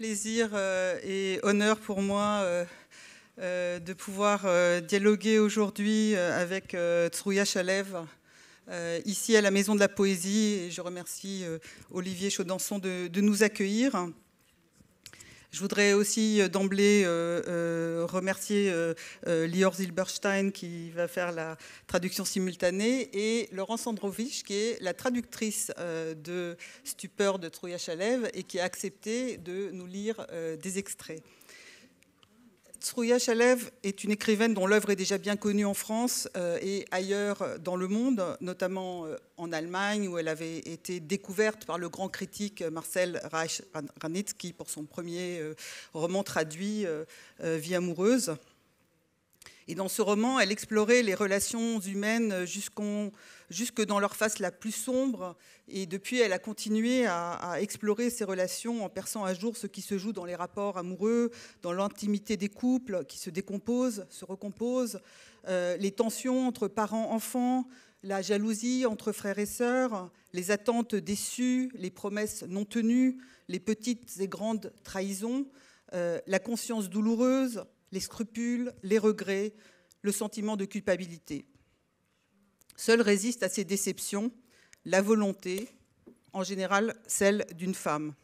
plaisir et honneur pour moi de pouvoir dialoguer aujourd'hui avec Tzrouya Shalev ici à la Maison de la Poésie. Et je remercie Olivier Chaudenson de nous accueillir. Je voudrais aussi d'emblée remercier Lior Zilberstein qui va faire la traduction simultanée et Laurence Androvich qui est la traductrice de Stupeur de Tzrouya Shalev et qui a accepté de nous lire des extraits. Tzrouya Shalev est une écrivaine dont l'œuvre est déjà bien connue en France et ailleurs dans le monde, notamment en Allemagne où elle avait été découverte par le grand critique Marcel Reich-Ranitzky pour son premier roman traduit, Vie amoureuse. Et dans ce roman, elle explorait les relations humaines jusque dans leur face la plus sombre. Et depuis, elle a continué à explorer ces relations en perçant à jour ce qui se joue dans les rapports amoureux, dans l'intimité des couples qui se décomposent, se recomposent, les tensions entre parents-enfants, la jalousie entre frères et sœurs, les attentes déçues, les promesses non tenues, les petites et grandes trahisons, la conscience douloureuse, les scrupules, les regrets, le sentiment de culpabilité. Seule résiste à ces déceptions la volonté, en général celle d'une femme.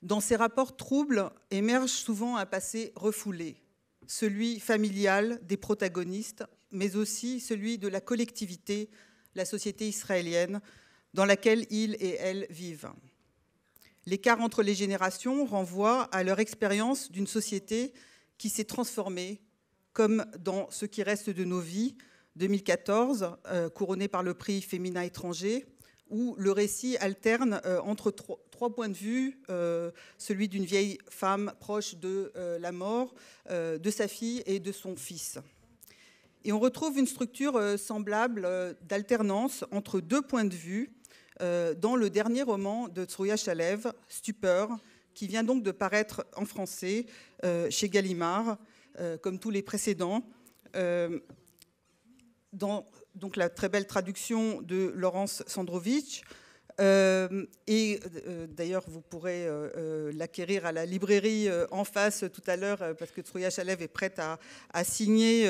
Dans ces rapports troubles émerge souvent un passé refoulé, celui familial des protagonistes, mais aussi celui de la collectivité, la société israélienne, dans laquelle ils et elles vivent. L'écart entre les générations renvoie à leur expérience d'une société qui s'est transformée, comme dans Ce qui reste de nos vies, 2014, couronné par le prix Féminin étranger, où le récit alterne entre trois points de vue, celui d'une vieille femme proche de la mort, de sa fille et de son fils. Et on retrouve une structure semblable d'alternance entre deux points de vue, dans le dernier roman de Tzrouya Shalev, Stupeur, qui vient donc de paraître en français chez Gallimard, comme tous les précédents, dans donc, la très belle traduction de Laurence Sandrovich. Et d'ailleurs, vous pourrez l'acquérir à la librairie en face tout à l'heure, parce que Tzrouya Shalev est prête à signer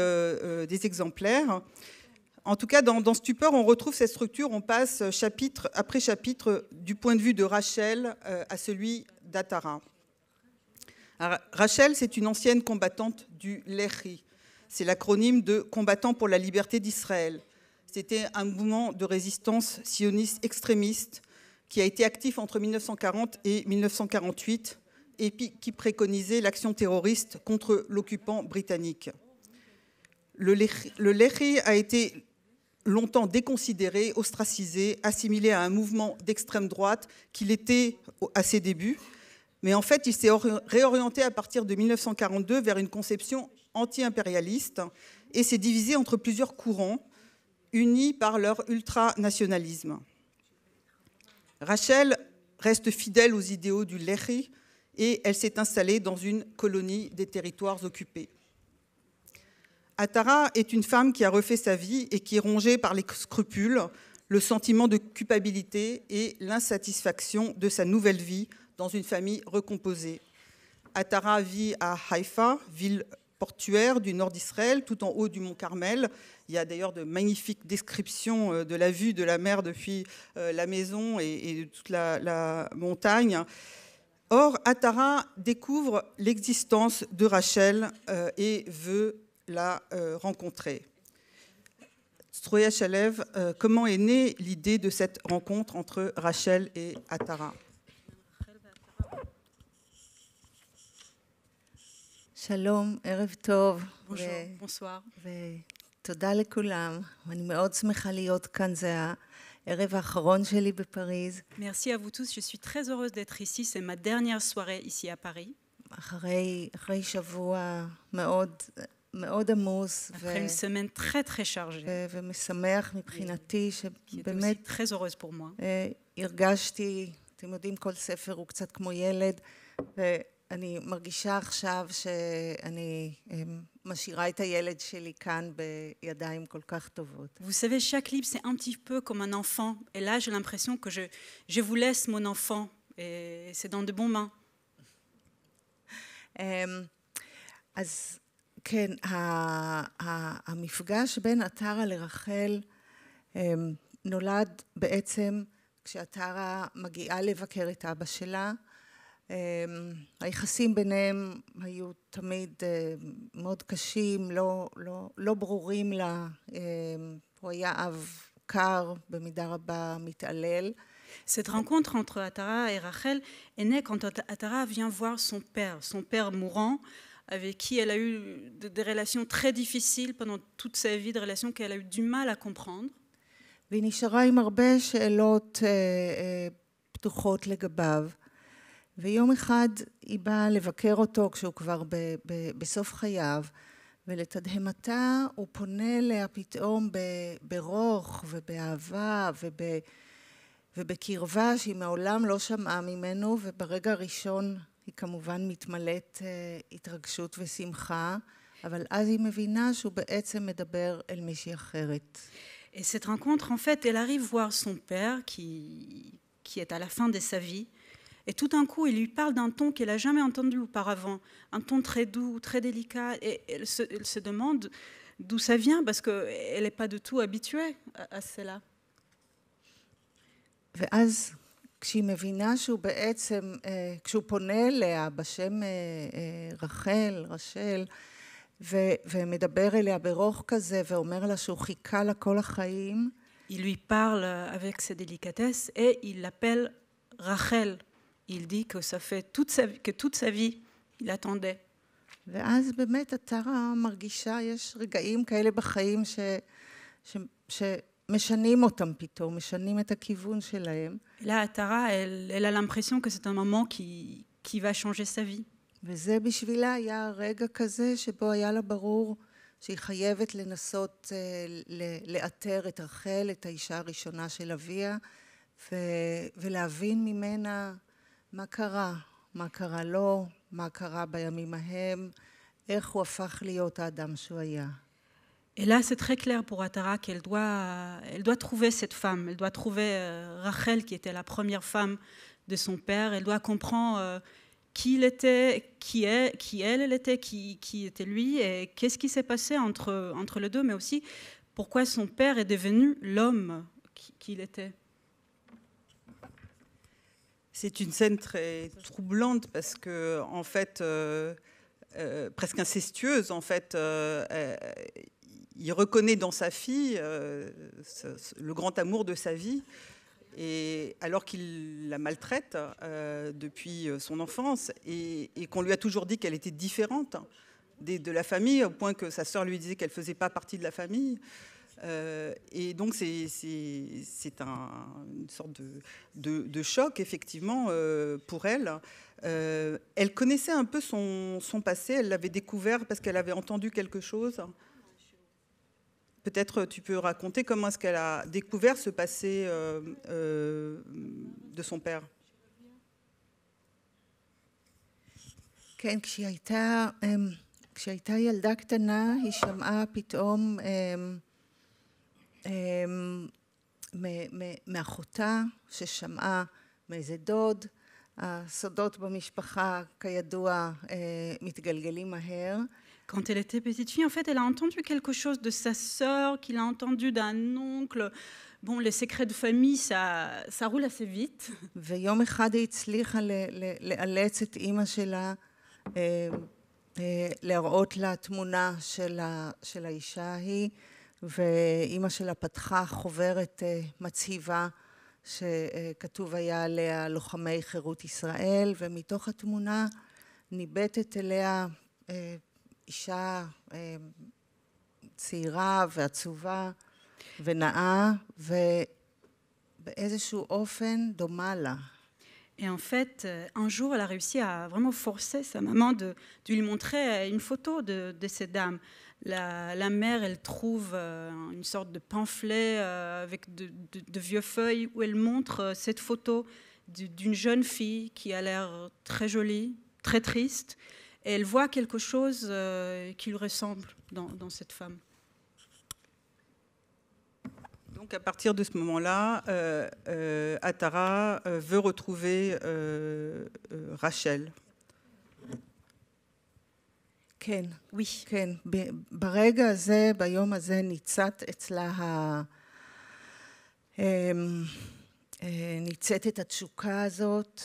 des exemplaires. En tout cas, dans Stupeur, on retrouve cette structure, on passe chapitre après chapitre du point de vue de Rachel à celui d'Atara. Rachel, c'est une ancienne combattante du Lehi. C'est l'acronyme de Combattants pour la liberté d'Israël. C'était un mouvement de résistance sioniste extrémiste qui a été actif entre 1940 et 1948 et qui préconisait l'action terroriste contre l'occupant britannique. Le Lehi a été longtemps déconsidéré, ostracisé, assimilé à un mouvement d'extrême droite qu'il était à ses débuts. Mais en fait, il s'est réorienté à partir de 1942 vers une conception anti-impérialiste et s'est divisé entre plusieurs courants unis par leur ultranationalisme. Rachel reste fidèle aux idéaux du Lehi et elle s'est installée dans une colonie des territoires occupés. Atara est une femme qui a refait sa vie et qui est rongée par les scrupules, le sentiment de culpabilité et l'insatisfaction de sa nouvelle vie dans une famille recomposée. Atara vit à Haïfa, ville portuaire du nord d'Israël, tout en haut du mont Carmel. Il y a d'ailleurs de magnifiques descriptions de la vue de la mer depuis la maison et de toute la montagne. Or, Atara découvre l'existence de Rachel et veut la rencontrer. Tzrouya Shalev, comment est née l'idée de cette rencontre entre Rachel et Atara? Shalom, ערב טוב. Bonsoir. ותודה לכולם. אני מאוד שמחה להיות כאן, זה הערב האחרון שלי בפריז. Merci à vous tous, je suis très heureuse d'être ici, c'est ma dernière soirée ici à Paris. אחרי שבוע מאוד עמוס. Après une semaine très très chargée. ומשמח מבחינתי שבאמת très heureuse pour moi. הרגשתי, אתם יודעים, כל ספר הוא קצת כמו ילד, אני מרגישה עכשיו שאני משאירה את הילד שלי כאן בידיים כל כך טובות. Vous savez, chaque livre, c'est un petit peu comme un enfant. Et là, j'ai l'impression que je vous laisse mon enfant et c'est dans de bonnes mains. אז כן, המפגש בין עטרה לרחל נולד בעצם כשעטרה מגיעה לבקר את אבא שלה. היחסים ביניהם היו תמיד מאוד קשים, לא ברורים לה. הוא היה אב קר, במידה רבה מתעלל. Cette rencontre entre Attara et Rachel est née quand Attara vient voir son père mourant, avec qui elle a eu des relations très difficiles pendant toute sa vie, des relations qu'elle a eu du mal à comprendre. והיא נשארה עם הרבה שאלות פתוחות לגביו. ויום אחד היא באה לבקר אותו כשהוא כבר בסוף חייו, ולתדהמתה הוא פונה אליה פתאום ברוך ובאהבה ובקרבה שהיא מעולם לא שמעה ממנו, וברגע הראשון היא כמובן מתמלאת התרגשות ושמחה, אבל אז היא מבינה שהוא בעצם מדבר אל מישהי אחרת. Et cette rencontre, en fait, elle arrive voir son père qui est à la fin de sa vie. Et tout d'un coup, il lui parle d'un ton qu'elle n'a jamais entendu auparavant, un ton très doux, très délicat. Et elle se demande d'où ça vient, parce qu'elle n'est pas du tout habituée à cela. ואז כשהיא מבינה שהוא בעצם, כשהוא פונה אליה בשם רשל, ומדבר אליה ברוך כזה, ואומר לה שהוא חיכה לה כל החיים. Il lui parle avec ses délicatesses et il l'appelle Rachel. Il dit que ça fait toute sa vie, il attendait. ואז באמת עטרה מרגישה, יש רגעים כאלה בחיים משנים אותם פתאום, משנים את הכיוון שלהם. Là, Attara, elle a l'impression que c'est un moment qui va changer sa vie. וזה בשבילה היה רגע כזה שבו היה לה ברור שהיא חייבת לנסות לאתר את רחל, את האישה הראשונה של אביה, ולהבין ממנה מה קרה לו, מה קרה בימים ההם, איך הוא הפך להיות האדם שהוא היה. Et là, c'est très clair pour Attara qu'elle doit trouver cette femme. Elle doit trouver Rachel, qui était la première femme de son père. Elle doit comprendre qui il était, qui elle était, qui était lui, et qu'est-ce qui s'est passé entre les deux, mais aussi pourquoi son père est devenu l'homme qu'il était. C'est une scène très troublante parce que, en fait, presque incestueuse, en fait. Il reconnaît dans sa fille le grand amour de sa vie, et alors qu'il la maltraite depuis son enfance et qu'on lui a toujours dit qu'elle était différente de la famille, au point que sa sœur lui disait qu'elle ne faisait pas partie de la famille. Et donc c'est une sorte de choc, effectivement, pour elle. Elle connaissait un peu son passé, elle l'avait découvert parce qu'elle avait entendu quelque chose. Peut-être tu peux raconter comment est-ce qu'elle a découvert ce passé de son père. כן, כשהייתה ילדה קטנה, היא שמעה פתאום מאחותה ששמעה מאיזה דוד. הסודות במשפחה, כידוע, מתגלגלים מהר. Quand elle était petite fille, en fait, elle a entendu quelque chose de sa sœur, qu'il a entendu d'un oncle. Bon, les secrets de famille, ça roule assez vite. ויום אחד היא הצליחה לאלץ את אימא שלה, להראות לה תמונה של האישה ההיא, ואימא שלה פתחה חוברת מצהיבה, שכתוב היה עליה לוחמי חירות ישראל, ומתוך התמונה ניבטת אליה אישה צעירה ועצובה ונאה, ובאיזשהו אופן דומה לה. Et en fait, un jour, elle a réussi à vraiment forcer sa maman de lui montrer une photo de cette dame. La mère, elle trouve une sorte de pamphlet avec de vieux feuilles où elle montre cette photo d'une jeune fille qui a l'air très jolie, très triste. Et elle voit quelque chose qui lui ressemble dans cette femme. donc à partir de ce moment-là, Atara veut retrouver Rachel. כן. Oui. כן. ברגע הזה, ביום הזה, ניצת אצלה ניצת את התשוקה הזאת,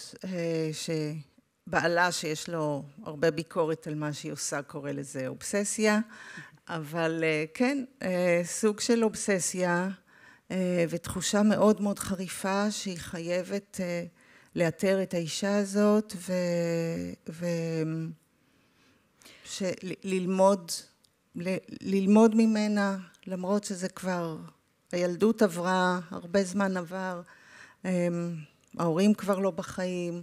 שבעלה שיש לו הרבה ביקורת על מה שהיא עושה, קורא לזה אובססיה, אבל כן, סוג של אובססיה, ותחושה מאוד מאוד חריפה שהיא חייבת לאתר את האישה הזאת, ללמוד ממנה, למרות שזה כבר, הילדות עברה, הרבה זמן עבר, ההורים כבר לא בחיים,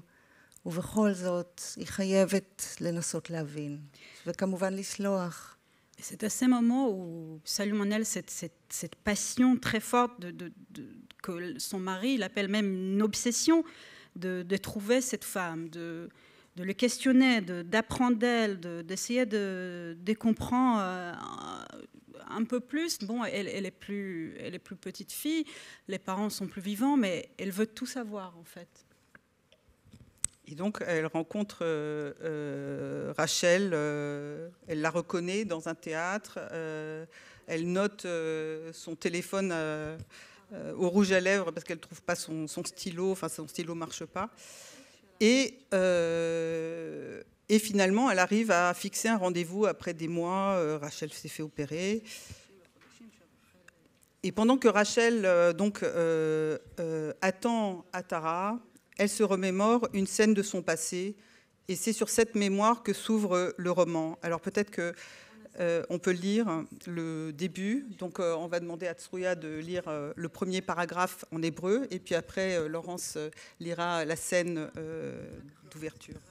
ובכל זאת היא חייבת לנסות להבין, וכמובן לסלוח. C'est à ces moments où Salomon cette passion très forte que son mari, il appelle même une obsession, de trouver cette femme, de le questionner, d'apprendre d'elle, d'essayer de comprendre un peu plus. Bon, elle est plus petite fille, les parents sont plus vivants, mais elle veut tout savoir en fait. Et donc, elle rencontre Rachel, elle la reconnaît dans un théâtre, elle note son téléphone au rouge à lèvres parce qu'elle ne trouve pas son stylo, enfin son stylo ne marche pas. Et finalement, elle arrive à fixer un rendez-vous après des mois. Rachel s'est fait opérer. Et pendant que Rachel attend Atara, elle se remémore une scène de son passé. Et c'est sur cette mémoire que s'ouvre le roman. Alors peut-être qu'on peut lire le début. Donc on va demander à Tsrouya de lire le premier paragraphe en hébreu. Et puis après, Laurence lira la scène d'ouverture.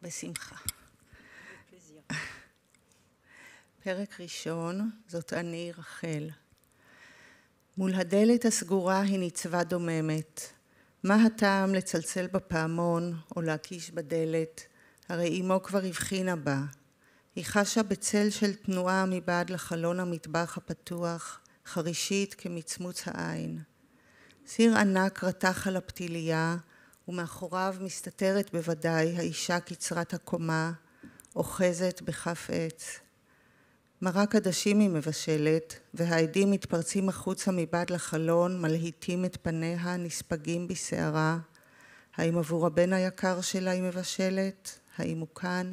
בשמחה. פרק ראשון, זאת אני רחל. מול הדלת הסגורה היא ניצבה דוממת. מה הטעם לצלצל בפעמון או להקיש בדלת? הרי אמו כבר הבחינה בה. היא חשה בצל של תנועה מבעד לחלון המטבח הפתוח, חרישית כמצמוץ העין. סיר ענק רתח על הפתיליה, ומאחוריו מסתתרת בוודאי האישה קצרת הקומה, אוחזת בכף עץ. מרק עדשים היא מבשלת, והעדים מתפרצים החוצה מבעד לחלון, מלהיטים את פניה, נספגים בשערה. האם עבור הבן היקר שלה היא מבשלת? האם הוא כאן?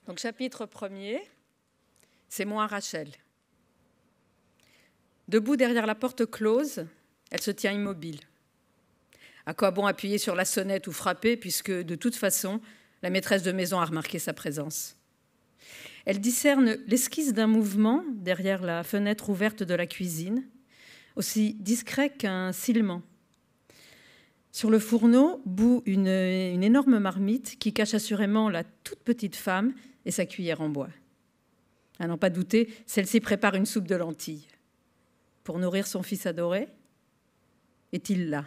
Donc chapitre 1er, c'est moi Rachel. Debout derrière la porte close, elle se tient immobile. À quoi bon appuyer sur la sonnette ou frapper, puisque de toute façon, la maîtresse de maison a remarqué sa présence. Elle discerne l'esquisse d'un mouvement derrière la fenêtre ouverte de la cuisine, aussi discret qu'un silement. Sur le fourneau bout une énorme marmite qui cache assurément la toute petite femme et sa cuillère en bois. À n'en pas douter, celle-ci prépare une soupe de lentilles. Pour nourrir son fils adoré, est-il là?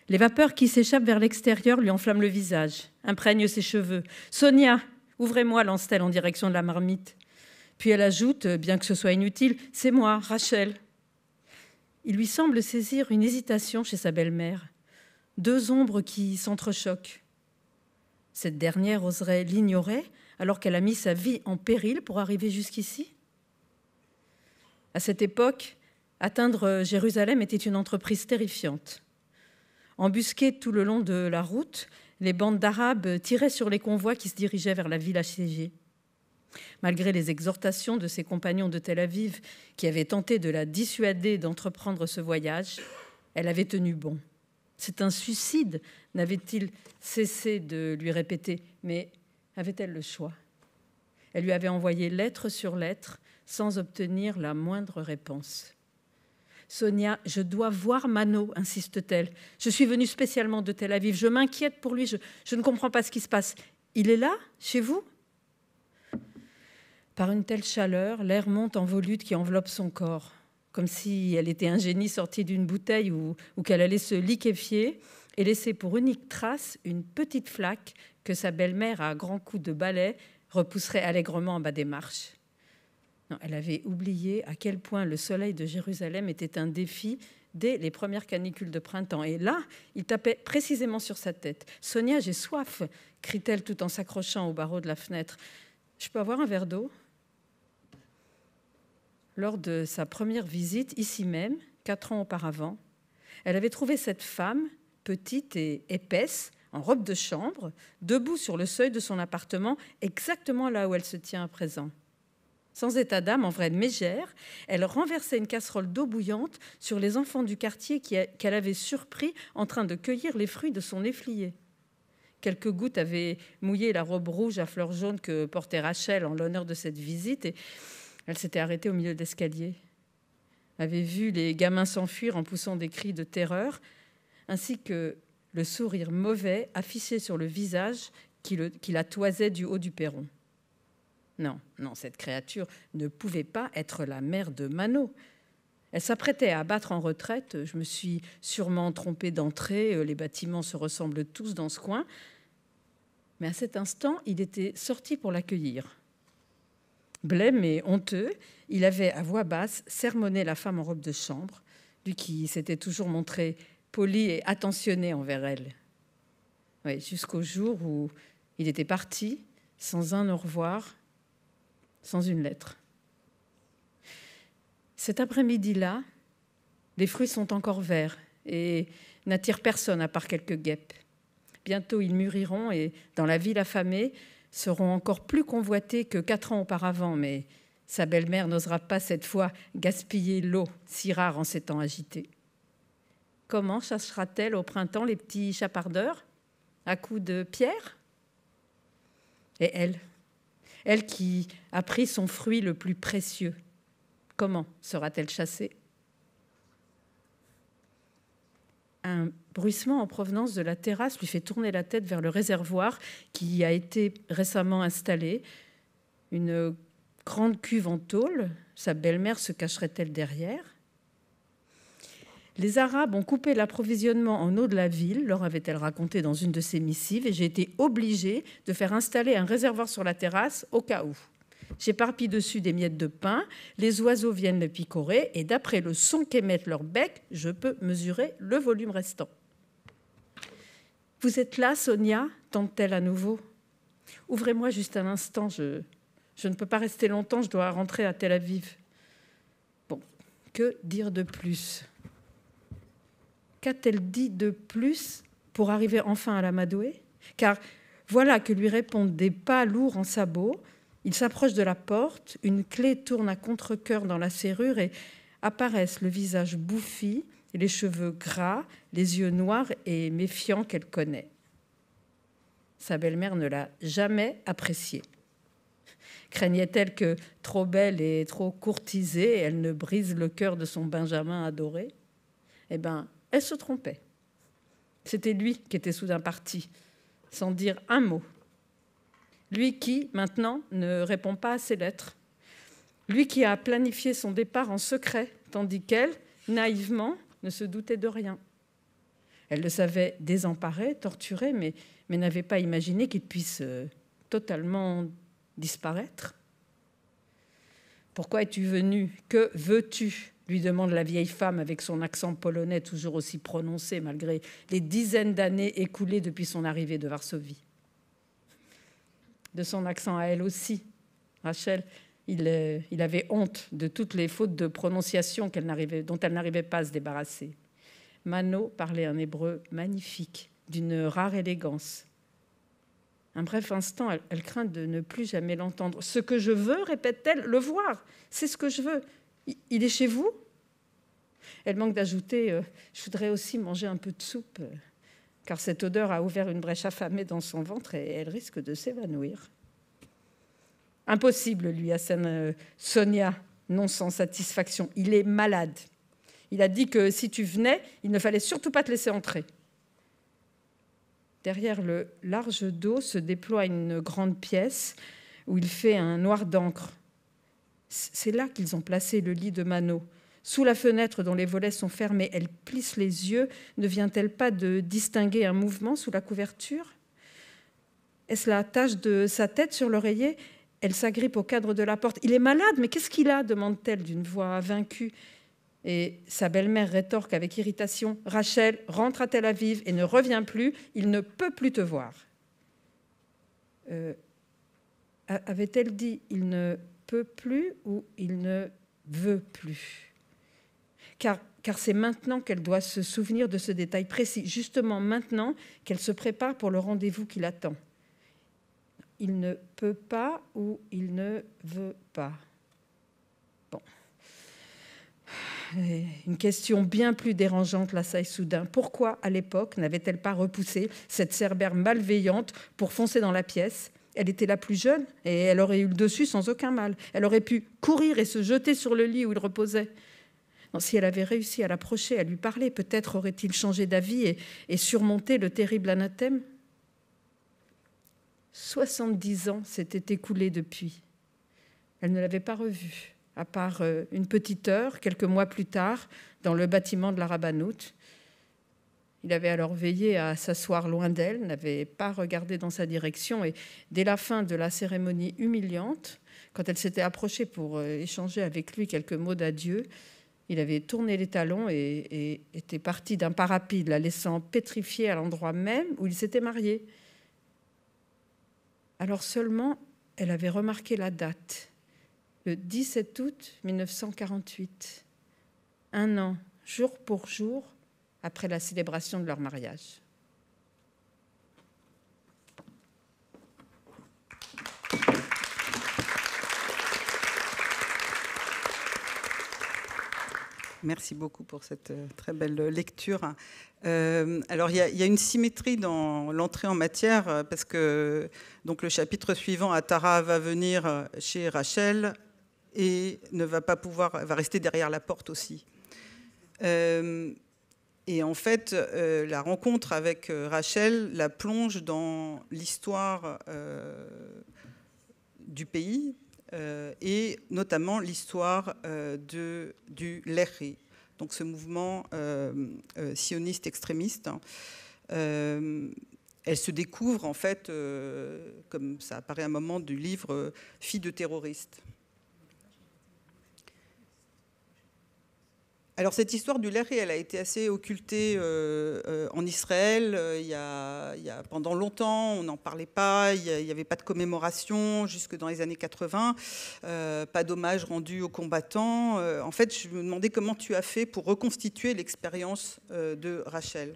Les vapeurs qui s'échappent vers l'extérieur lui enflamment le visage, imprègnent ses cheveux. « Sonia, ouvrez-moi » lance-t-elle en direction de la marmite. Puis elle ajoute, bien que ce soit inutile, « C'est moi, Rachel ». Il lui semble saisir une hésitation chez sa belle-mère, deux ombres qui s'entrechoquent. Cette dernière oserait l'ignorer alors qu'elle a mis sa vie en péril pour arriver jusqu'ici? À cette époque, atteindre Jérusalem était une entreprise terrifiante. Embusqués tout le long de la route, les bandes d'Arabes tiraient sur les convois qui se dirigeaient vers la ville assiégée. Malgré les exhortations de ses compagnons de Tel Aviv qui avaient tenté de la dissuader d'entreprendre ce voyage, elle avait tenu bon. C'est un suicide, n'avait-il cessé de lui répéter, mais avait-elle le choix? Elle lui avait envoyé lettre sur lettre sans obtenir la moindre réponse. Sonia, je dois voir Mano, insiste-t-elle. Je suis venue spécialement de Tel Aviv. Je m'inquiète pour lui. Je ne comprends pas ce qui se passe. Il est là, chez vous? Par une telle chaleur, l'air monte en volute qui enveloppe son corps. comme si elle était un génie sorti d'une bouteille ou qu'elle allait se liquéfier et laisser pour unique trace une petite flaque que sa belle-mère, à grands coups de balai, repousserait allègrement en bas des marches. Non, elle avait oublié à quel point le soleil de Jérusalem était un défi dès les premières canicules de printemps. Et là, il tapait précisément sur sa tête. « Sonia, j'ai soif !» crie-t-elle tout en s'accrochant au barreau de la fenêtre. « Je peux avoir un verre d'eau ?» Lors de sa première visite, ici même, 4 ans auparavant, elle avait trouvé cette femme, petite et épaisse, en robe de chambre, debout sur le seuil de son appartement, exactement là où elle se tient à présent. Sans état d'âme, en vraie mégère, elle renversait une casserole d'eau bouillante sur les enfants du quartier qu'elle avait surpris en train de cueillir les fruits de son efflier. Quelques gouttes avaient mouillé la robe rouge à fleurs jaunes que portait Rachel en l'honneur de cette visite et elle s'était arrêtée au milieu de l'escalier. Elle avait vu les gamins s'enfuir en poussant des cris de terreur, ainsi que le sourire mauvais affiché sur le visage qui la toisait du haut du perron. Non, cette créature ne pouvait pas être la mère de Mano. Elle s'apprêtait à battre en retraite. Je me suis sûrement trompée d'entrée. Les bâtiments se ressemblent tous dans ce coin. Mais à cet instant, il était sorti pour l'accueillir. Blême et honteux, il avait à voix basse sermonné la femme en robe de chambre, lui qui s'était toujours montré poli et attentionné envers elle. Oui, jusqu'au jour où il était parti, sans un au revoir, sans une lettre. Cet après-midi-là, les fruits sont encore verts et n'attirent personne à part quelques guêpes. Bientôt, ils mûriront et, dans la ville affamée, seront encore plus convoités que 4 ans auparavant, mais sa belle-mère n'osera pas cette fois gaspiller l'eau si rare en ces temps agités. Comment chassera-t-elle au printemps les petits chapardeurs? À coups de pierre? Et elle qui a pris son fruit le plus précieux, comment sera-t-elle chassée? Un bruissement en provenance de la terrasse lui fait tourner la tête vers le réservoir qui y a été récemment installé. Une grande cuve en tôle, sa belle-mère se cacherait-elle derrière? Les Arabes ont coupé l'approvisionnement en eau de la ville, leur avait-elle raconté dans une de ses missives, et j'ai été obligée de faire installer un réservoir sur la terrasse au cas où. J'éparpille dessus des miettes de pain, les oiseaux viennent le picorer, et d'après le son qu'émettent leurs becs, je peux mesurer le volume restant. « Vous êtes là, Sonia ?» tente-t-elle à nouveau. « Ouvrez-moi juste un instant, je ne peux pas rester longtemps, je dois rentrer à Tel Aviv. » Bon, que dire de plus ? Qu'a-t-elle dit de plus pour arriver enfin à l'amadouer? Car voilà que lui répondent des pas lourds en sabots. Il s'approche de la porte, une clé tourne à contre-cœur dans la serrure et apparaissent le visage bouffi, les cheveux gras, les yeux noirs et méfiants qu'elle connaît. Sa belle-mère ne l'a jamais appréciée. Craignait-elle que, trop belle et trop courtisée, elle ne brise le cœur de son Benjamin adoré? Eh bien, elle se trompait. C'était lui qui était soudain parti, sans dire un mot. Lui qui, maintenant, ne répond pas à ses lettres. Lui qui a planifié son départ en secret, tandis qu'elle, naïvement, ne se doutait de rien. Elle le savait désemparé, torturé, mais n'avait pas imaginé qu'il puisse totalement disparaître. « Pourquoi es-tu venue? Que veux-tu » lui demande la vieille femme avec son accent polonais toujours aussi prononcé malgré les dizaines d'années écoulées depuis son arrivée de Varsovie. De son accent à elle aussi, Rachel, il avait honte de toutes les fautes de prononciation dont elle n'arrivait pas à se débarrasser. Mano parlait un hébreu magnifique, d'une rare élégance. Un bref instant, elle craint de ne plus jamais l'entendre. « Ce que je veux, répète-t-elle, le voir, c'est ce que je veux. Il est chez vous ?» Elle manque d'ajouter « Je voudrais aussi manger un peu de soupe, car cette odeur a ouvert une brèche affamée dans son ventre et elle risque de s'évanouir. » « Impossible, lui assène Sonia, non sans satisfaction. Il est malade. Il a dit que si tu venais, il ne fallait surtout pas te laisser entrer. » Derrière le large dos se déploie une grande pièce où il fait un noir d'encre. C'est là qu'ils ont placé le lit de Mano, Sous la fenêtre dont les volets sont fermés, elle plisse les yeux. Ne vient-elle pas de distinguer un mouvement sous la couverture? Est-ce la tache de sa tête sur l'oreiller? Elle s'agrippe au cadre de la porte. « Il est malade, mais qu'est-ce qu'il a ?» demande-t-elle d'une voix vaincue. Et sa belle-mère rétorque avec irritation. « Rachel, rentre à Tel Aviv et ne reviens plus, il ne peut plus te voir. » Avait-elle dit « il ne peut plus » ou « il ne veut plus » ? Car c'est maintenant qu'elle doit se souvenir de ce détail précis, justement maintenant qu'elle se prépare pour le rendez-vous qui l'attend. Il ne peut pas ou il ne veut pas. Bon. Une question bien plus dérangeante l'assaille soudain. Pourquoi, à l'époque, n'avait-elle pas repoussé cette Cerbère malveillante pour foncer dans la pièce? Elle était la plus jeune et elle aurait eu le dessus sans aucun mal. Elle aurait pu courir et se jeter sur le lit où il reposait. Non, si elle avait réussi à l'approcher, à lui parler, peut-être aurait-il changé d'avis et surmonté le terrible anathème. 70 ans s'étaient écoulés depuis. Elle ne l'avait pas revu, à part une petite heure, quelques mois plus tard, dans le bâtiment de la rabbanout. Il avait alors veillé à s'asseoir loin d'elle, n'avait pas regardé dans sa direction, et dès la fin de la cérémonie humiliante, quand elle s'était approchée pour échanger avec lui quelques mots d'adieu, il avait tourné les talons et était parti d'un pas rapide, la laissant pétrifiée à l'endroit même où ils s'étaient mariés. Alors seulement, elle avait remarqué la date, le 17 août 1948, un an, jour pour jour, après la célébration de leur mariage. Merci beaucoup pour cette très belle lecture. Alors, il y a une symétrie dans l'entrée en matière, parce que donc, le chapitre suivant, Atara va venir chez Rachel et va rester derrière la porte aussi. Et en fait, la rencontre avec Rachel la plonge dans l'histoire du pays, et notamment l'histoire du Lehi, donc ce mouvement sioniste extrémiste. Elle se découvre, en fait, comme ça apparaît à un moment du livre, fille de terroriste. Alors cette histoire du Lehi, elle a été assez occultée en Israël. Pendant longtemps, on n'en parlait pas, il n'y avait pas de commémoration jusque dans les années 80, pas d'hommage rendu aux combattants. En fait, je me demandais comment tu as fait pour reconstituer l'expérience de Rachel.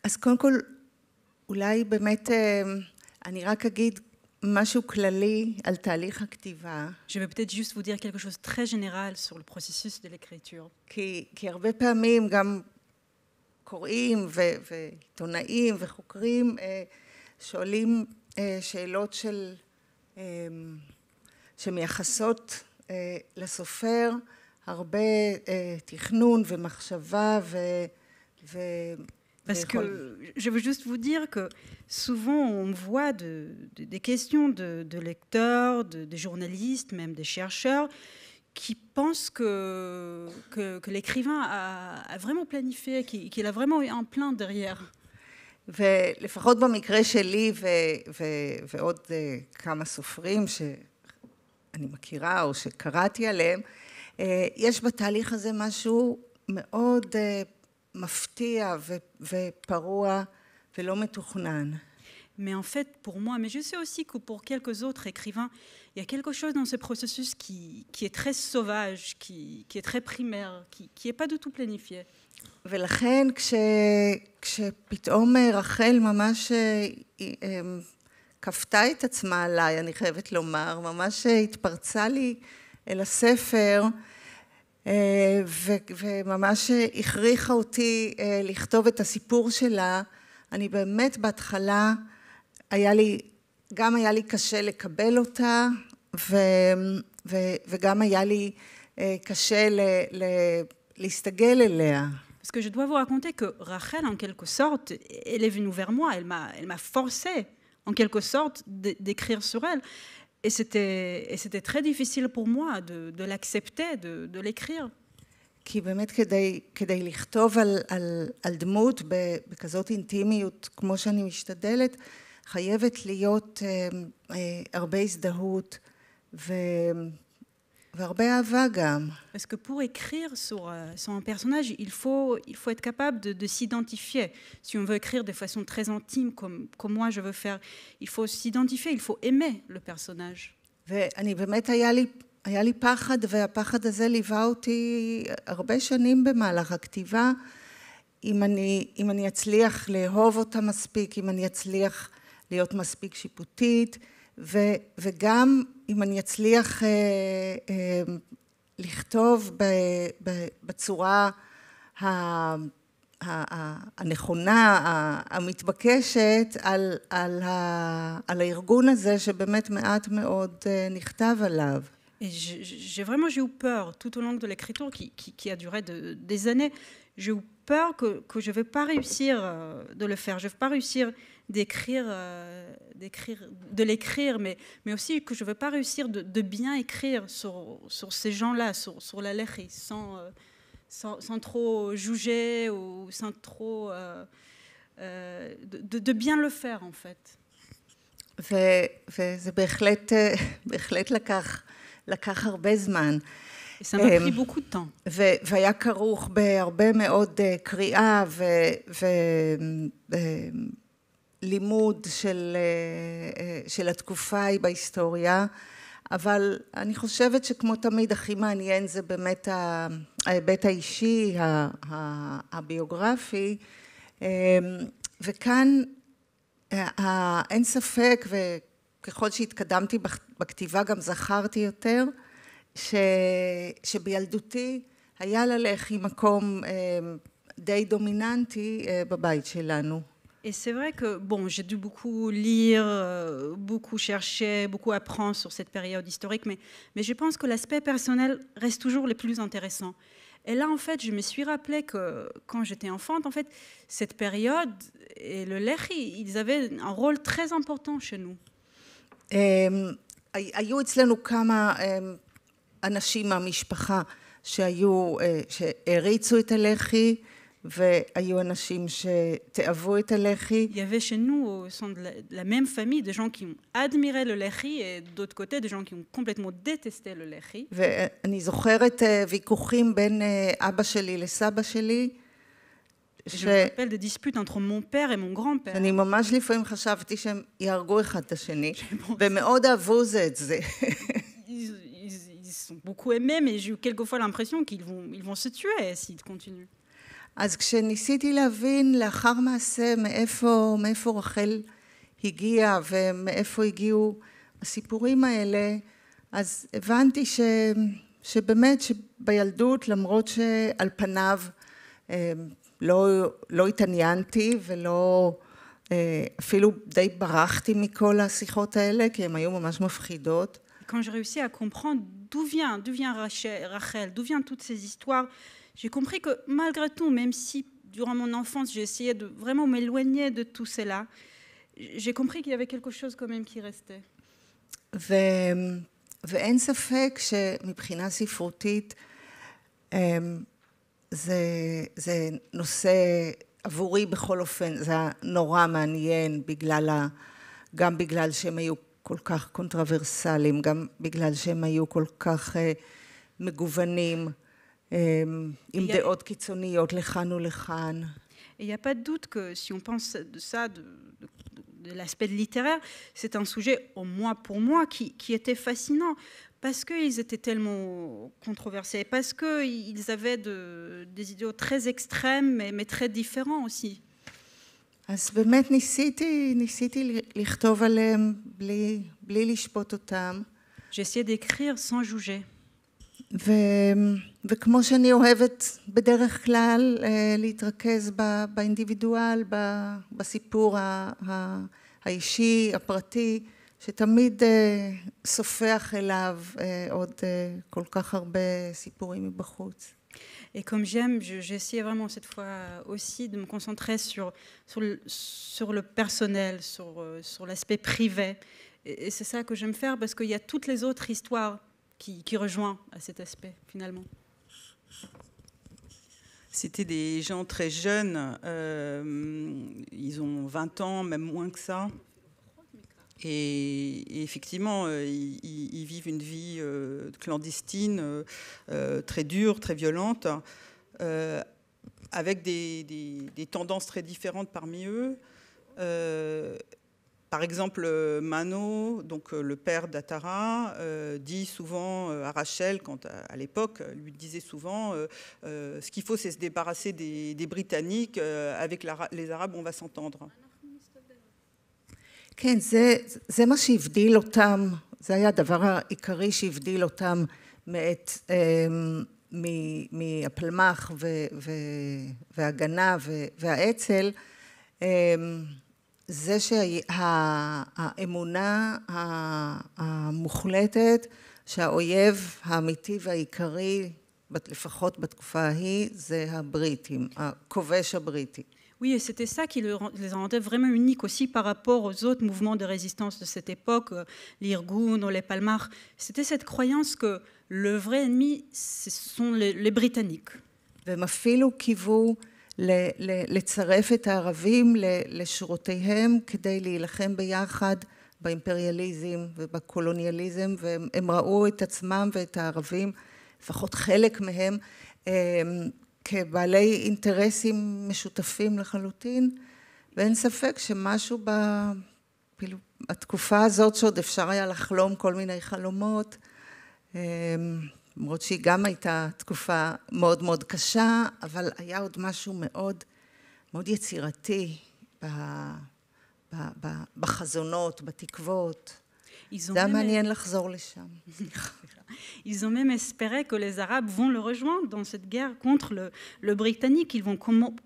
אז קודם כל, אולי באמת אני רק אגיד משהו כללי על תהליך הכתיבה. Je vais peut-être juste vous dire quelque chose de très général sur le processus de l'écriture. כי הרבה פעמים גם קוראים ועיתונאים וחוקרים שואלים שאלות שמייחסות לסופר הרבה תכנון ומחשבה Parce que je veux juste vous dire que souvent on voit des questions de lecteurs, de journalistes, même des chercheurs, qui pensent que l'écrivain a vraiment planifié, qu'il a vraiment eu un plan derrière. ולפחות במקרה שלי ועוד כמה סופרים שאני מכירה או שקראתי עליהם, יש בתהליך הזה משהו מאוד מפתיע ופרוע ולא מתוכנן. Mais en fait, pour moi, mais je sais aussi que pour quelques autres écrivains, il y a quelque chose dans ce processus qui est très sauvage, qui est très primaire, qui n'est pas du tout planifié. ולכן כשפתאום רחל ממש כפתה את עצמה עליי, אני חייבת לומר, ממש התפרצה לי אל הספר, וממש הכריחה אותי לכתוב את הסיפור שלה. אני באמת בהתחלה, גם היה לי קשה לקבל אותה, וגם היה לי קשה להסתגל אליה. Parce que je dois vous raconter que Rachel, en quelque sorte, elle est venue vers moi, elle m'a forcé, en quelque sorte, d'écrire sur elle. Et c'était très difficile pour moi de l'accepter, de l'écrire. כי באמת כדי לכתוב על דמות בכזאת אינטימיות כמו שאני משתדלת, חייבת להיות הרבה הזדהות והרבה אהבה גם. Parce que pour écrire sur un personnage, il faut être capable de s'identifier. Si on veut écrire de façon très intime, comme moi je veux faire, il faut s'identifier, il faut aimer le personnage. ואני באמת היה לי פחד, והפחד הזה ליווה אותי הרבה שנים במהלך הכתיבה. אם אני אצליח לאהוב אותה מספיק, אם אני אצליח להיות מספיק שיפוטית, וגם אם אני אצליח לכתוב בצורה הנכונה, המתבקשת, על הארגון הזה שבאמת מעט מאוד נכתב עליו. Et j'ai eu peur tout au long de l'écriture qui a duré des années. J'ai eu peur que je ne vais pas réussir de le faire. Je ne vais pas réussir de l'écrire, mais aussi que je ne vais pas réussir de bien écrire sur ces gens-là, sur la Lechi, sans trop juger ou sans trop... de bien le faire, en fait. וזה בהחלט לקח הרבה זמן. Ça m'a pris beaucoup de temps. והיה כרוך בהרבה מאוד קריאה ולימוד של התקופה ההיא בהיסטוריה, אבל אני חושבת שכמו תמיד הכי מעניין זה באמת ההיבט האישי, הביוגרפי, וכאן אין ספק, וככל שהתקדמתי בכתיבה גם זכרתי יותר, שבילדותי היה ללכי מקום די דומיננטי בבית שלנו. Et c'est vrai que bon, j'ai dû beaucoup lire, beaucoup chercher, beaucoup apprendre sur cette période historique, mais je pense que l'aspect personnel reste toujours le plus intéressant. Et là, en fait, je me suis rappelé que quand j'étais enfante, en fait, cette période et le Lechi, ils avaient un rôle très important chez nous. היו אצלנו כמה אנשים מהמשפחה שהריצו את הלח"י, והיו אנשים שתאהבו את הלח"י. Il y avait chez nous, au sein de la même famille, des gens qui ont admiré le Lechi et d'autre côté, des gens qui ont complètement détesté le Lechi. ואני זוכרת ויכוחים בין אבא שלי לסבא שלי. Je me rappelle des disputes entre mon père et mon grand-père. אני ממש לפעמים חשבתי שהם יהרגו אחד את השני, ומאוד אהבו זה את זה. Ils sont beaucoup aimés, mais j'ai eu quelquefois l'impression qu'ils vont se tuer s'ils continuent. אז כשניסיתי להבין לאחר מעשה מאיפה רחל הגיעה ומאיפה הגיעו הסיפורים האלה, אז הבנתי שבאמת שבילדות, למרות שעל פניו לא התעניינתי ולא אפילו די ברחתי מכל השיחות האלה, כי הן היו ממש מפחידות. Quand j'ai réussi à comprendre d'où vient Rachel, d'où viennent toutes ces histoires, j'ai compris que malgré tout, même si durant mon enfance j'ai essayé de vraiment m'éloigner de tout cela, j'ai compris qu'il y avait quelque chose quand même qui restait. ואין ספק שמבחינה ספרותית זה נושא עבורי בכל אופן, זה נורא מעניין גם בגלל שהם היו כל כך קונטרוברסליים, גם בגלל שהם היו כל כך מגוונים, עם דעות קיצוניות לכאן ולכאן. Il n'y a pas de doute que si on pense de ça, de l'aspect littéraire, c'est un sujet, au moins pour moi, qui était fascinant, parce qu'ils étaient tellement controversés, parce qu'ils avaient des idéaux très extrêmes, mais très différents aussi. אז באמת ניסיתי לכתוב עליהם בלי לשפוט אותם. J'ai essayé d'écrire sans juger. וכמו שאני אוהבת בדרך כלל להתרכז באינדיבידואל, בסיפור האישי, הפרטי, שתמיד סופח אליו עוד כל כך הרבה סיפורים מבחוץ. Et comme j'ai essayé vraiment cette fois aussi de me concentrer sur le personnel, sur l'aspect privé. Et c'est ça que j'aime faire parce qu'il y a toutes les autres histoires qui rejoignent à cet aspect finalement. C'était des gens très jeunes, ils ont 20 ans, même moins que ça. Et effectivement, ils vivent une vie clandestine, très dure, très violente, avec des tendances très différentes parmi eux. Par exemple, Mano, donc le père d'Atara, dit souvent à Rachel, à l'époque, lui disait souvent ce qu'il faut, c'est se débarrasser des Britanniques, avec les Arabes, on va s'entendre. כן, זה מה שהבדיל אותם, זה היה הדבר העיקרי שהבדיל אותם מהפלמ"ח וההגנה והאצ"ל, זה שהאמונה המוחלטת שהאויב האמיתי והעיקרי, לפחות בתקופה ההיא, זה הבריטים, הכובש הבריטי. Oui, et c'était ça qui les rendait vraiment uniques aussi par rapport aux autres mouvements de résistance de cette époque, l'Irgun ou les Palmach. C'était cette croyance que le vrai ennemi, ce sont les Britanniques. והם אפילו קיוו לצרף את הערבים לשורותיהם כדי להילחם ביחד באימפריאליזם ובקולוניאליזם, והם ראו את עצמם ואת הערבים, לפחות חלק מהם, כבעלי אינטרסים משותפים לחלוטין, ואין ספק שמשהו בתקופה הזאת שעוד אפשר היה לחלום כל מיני חלומות, למרות שהיא גם הייתה תקופה מאוד מאוד קשה, אבל היה עוד משהו מאוד, מאוד יצירתי בחזונות, בתקוות. זה היה מעניין לחזור לשם. Ils ont même espéré que les Arabes vont le rejoindre dans cette guerre contre le Britannique. Ils vont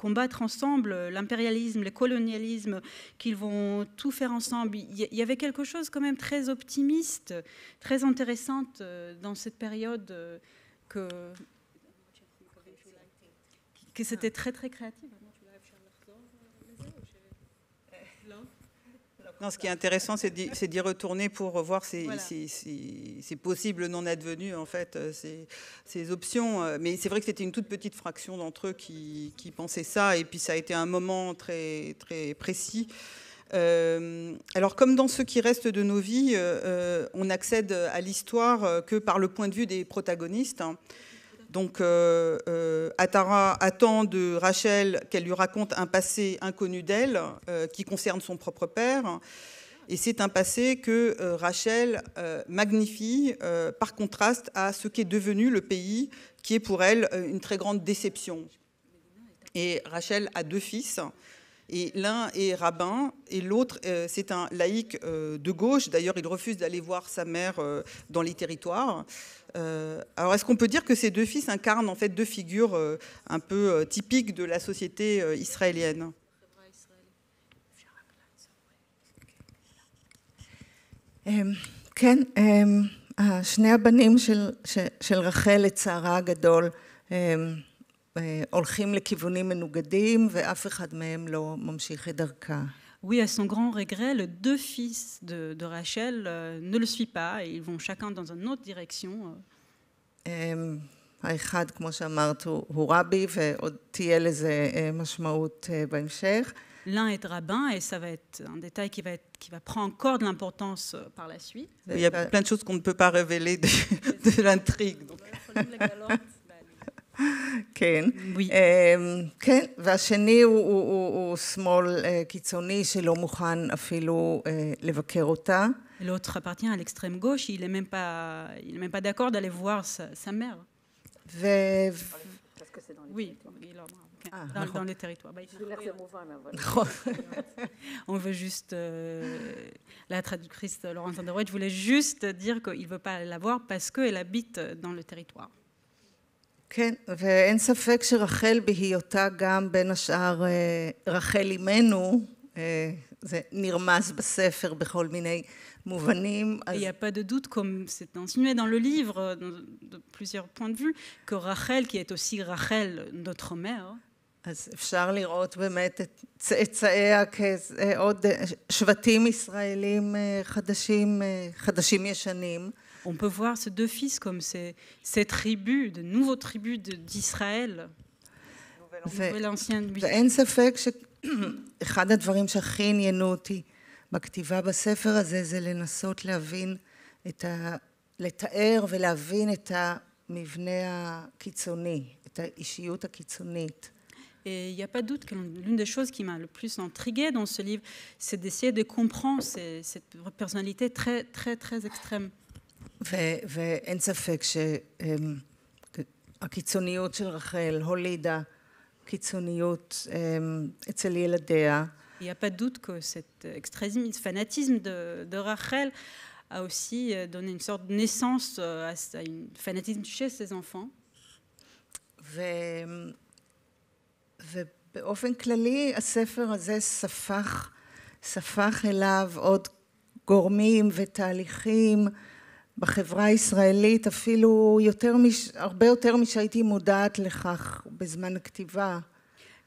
combattre ensemble l'impérialisme, le colonialisme, qu'ils vont tout faire ensemble. Il y avait quelque chose quand même très optimiste, très intéressante dans cette période que c'était très très créatif. Non, ce qui est intéressant, c'est d'y retourner pour voir ces possibles non-advenus, en fait, ces options. Mais c'est vrai que c'était une toute petite fraction d'entre eux qui pensaient ça, et puis ça a été un moment très, très précis. Alors, comme dans ce qui reste de nos vies, on accède à l'histoire que par le point de vue des protagonistes. Donc, Atara attend de Rachel qu'elle lui raconte un passé inconnu d'elle, qui concerne son propre père. Et c'est un passé que Rachel magnifie par contraste à ce qu'est devenu le pays, qui est pour elle une très grande déception. Et Rachel a 2 fils. Et l'un est rabbin et l'autre, c'est un laïc de gauche. D'ailleurs, il refuse d'aller voir sa mère dans les territoires. Alors, est-ce qu'on peut dire que ces 2 fils incarnent en fait 2 figures un peu typiques de la société israélienne ? כן, שני הבנים של רחל לצערה הגדול הולכים לכיוונים מנוגדים ואף אחד מהם לא ממשיך את דרכה. Oui, à son grand regret, les 2 fils de Rachel ne le suivent pas et ils vont chacun dans une autre direction. האחד, כמו שאמרת, הוא רבי ועוד תהיה לזה משמעות בהמשך. L'un est rabbin et ça va être un détail qui va prendre encore de l'importance par la suite. Il y a plein de choses qu'on ne peut pas révéler de l'intrigue. כן, כן, והשני הוא שמאל קיצוני שלא מוכן אפילו לבקר אותה. L'autre appartient à l'extrême gauche, il n'est même pas d'accord d'aller voir sa mère. Parce que c'est dans les oui, dans les territoires. On veut juste, la traductrice Laurence Underwood voulait juste dire qu'il ne veut pas la voir parce qu'elle habite dans le territoire. כן, ואין ספק שרחל בהיותה גם בין השאר רחל אימנו, זה נרמז בספר בכל מיני מובנים. Il n'y a pas de doute, comme c'est insinué dans le livre, de plusieurs points de vue, que Rachel, qui est aussi Rachel, notre mère, אז אפשר לראות באמת את צאצאיה כעוד שבטים ישראלים חדשים ישנים. on peut voir ces deux fils comme ces tribus, de nouveaux tribus d'Israël. ואין ספק שאחד הדברים שהכי עניינו אותי בכתיבה בספר הזה זה לנסות להבין לתאר ולהבין את המבנה הקיצוני, את האישיות הקיצונית. Et il n'y a pas de doute que l'une des choses qui m'a le plus intriguée dans ce livre, c'est d'essayer de comprendre cette personnalité très, très, très extrême. ואין ספק שהקיצוניות של רחל הולידה קיצוניות אצל ילדיה. Il n'y a pas de doute que cet extrémisme, ce fanatisme de Rachel a aussi donné une sorte de naissance à un fanatisme chez ses enfants. ובאופן כללי הספר הזה ספח אליו עוד גורמים ותהליכים בחברה הישראלית, אפילו הרבה יותר משהייתי מודעת לכך בזמן הכתיבה.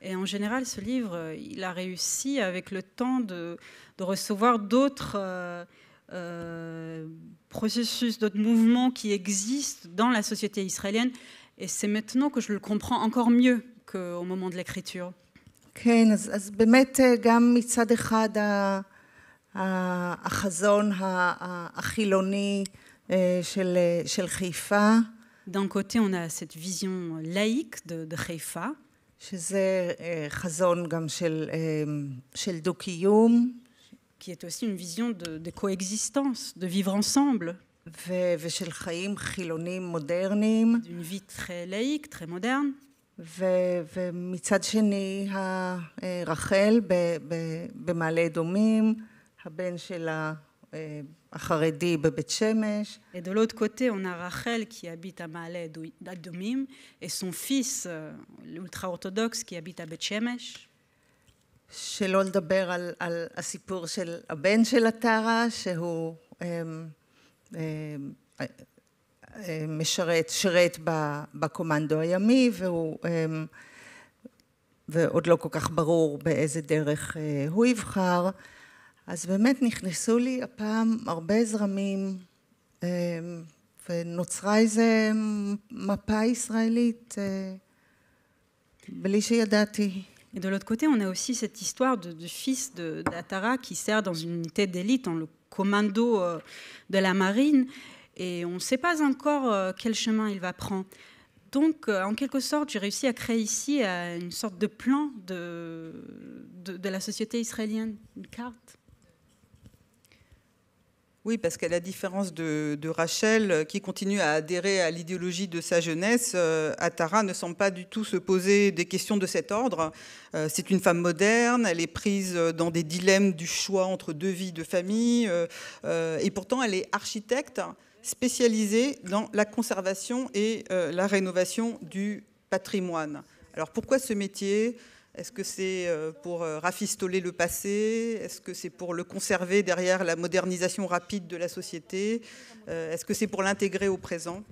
Et en général, ce livre, il a réussi avec le temps de recevoir d'autres processus, d'autres mouvements qui existent dans la société israélienne. Et c'est maintenant que je le comprends encore mieux qu'au moment de l'écriture. כן, אז באמת גם מצד אחד החזון החילוני של חיפה. D'un côté, on a cette vision laïque de Haïfa. שזה חזון גם של דו-קיום. Qui est aussi une vision de coexistence, de vivre ensemble. ושל חיים חילונים מודרניים. D'une vie très laïque, très moderne. ומצד שני, רחל במעלה אדומים, הבן שלה החרדי בבית שמש. Et de l'autre côté, on a Rachel qui habite à Ma'ale Adomim et son fils, l'ultra-orthodoxe, qui habite à Bet Shemesh. שלא לדבר על הסיפור של הבן של הטרה, שהוא שרת בקומנדו הימי, ועוד לא כל כך ברור באיזה דרך הוא יבחר. אז באמת נכנסו לי הפעם הרבה זרמים, ונוצרה איזה מפה ישראלית בלי שידעתי. Et de l'autre côté, on a aussi cette histoire de fils d'Atara qui sert dans une unité d'élite, dans le commando de la marine, et on ne sait pas encore quel chemin il va prendre. Donc, en quelque sorte, j'ai réussi à créer ici une sorte de plan de la société israélienne, une carte. Oui, parce qu'à la différence de Rachel, qui continue à adhérer à l'idéologie de sa jeunesse, Atara ne semble pas du tout se poser des questions de cet ordre. C'est une femme moderne, elle est prise dans des dilemmes du choix entre deux vies de famille, et pourtant elle est architecte spécialisée dans la conservation et la rénovation du patrimoine. Alors pourquoi ce métier ? Est-ce que c'est pour rafistoler le passé? Est-ce que c'est pour le conserver derrière la modernisation rapide de la société? Est-ce que c'est pour l'intégrer au présent?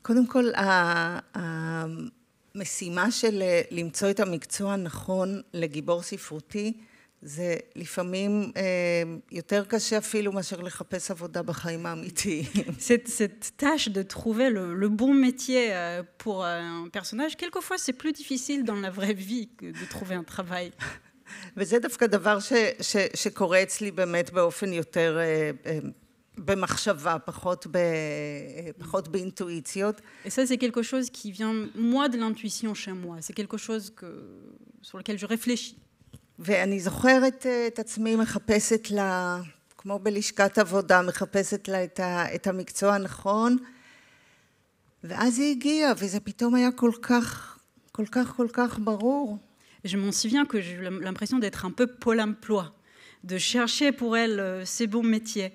קודם כל, המשימה של למצוא את המקצוע הנכון לגיבור ספרותי, זה לפעמים יותר קשה אפילו מאשר לחפש עבודה בחיים האמיתיים. Cette tâche de trouver le bon métier pour un personnage, quelquefois c'est plus difficile dans la vraie vie que de trouver un travail. וזה דווקא דבר שקורה אצלי באמת באופן יותר במחשבה, פחות באינטואיציות. Et ça, c'est quelque chose qui vient, moi, de l'intuition chez moi. C'est quelque chose sur lequel je réfléchis. ואני זוכרת את עצמי מחפשת לה, כמו בלשכת עבודה, מחפשת לה את המקצוע הנכון, ואז היא הגיעה, וזה פתאום היה כל כך ברור. Je m'en souviens que j'ai eu l'impression d'être un peu Pôle emploi, de chercher pour elle ces bons métiers.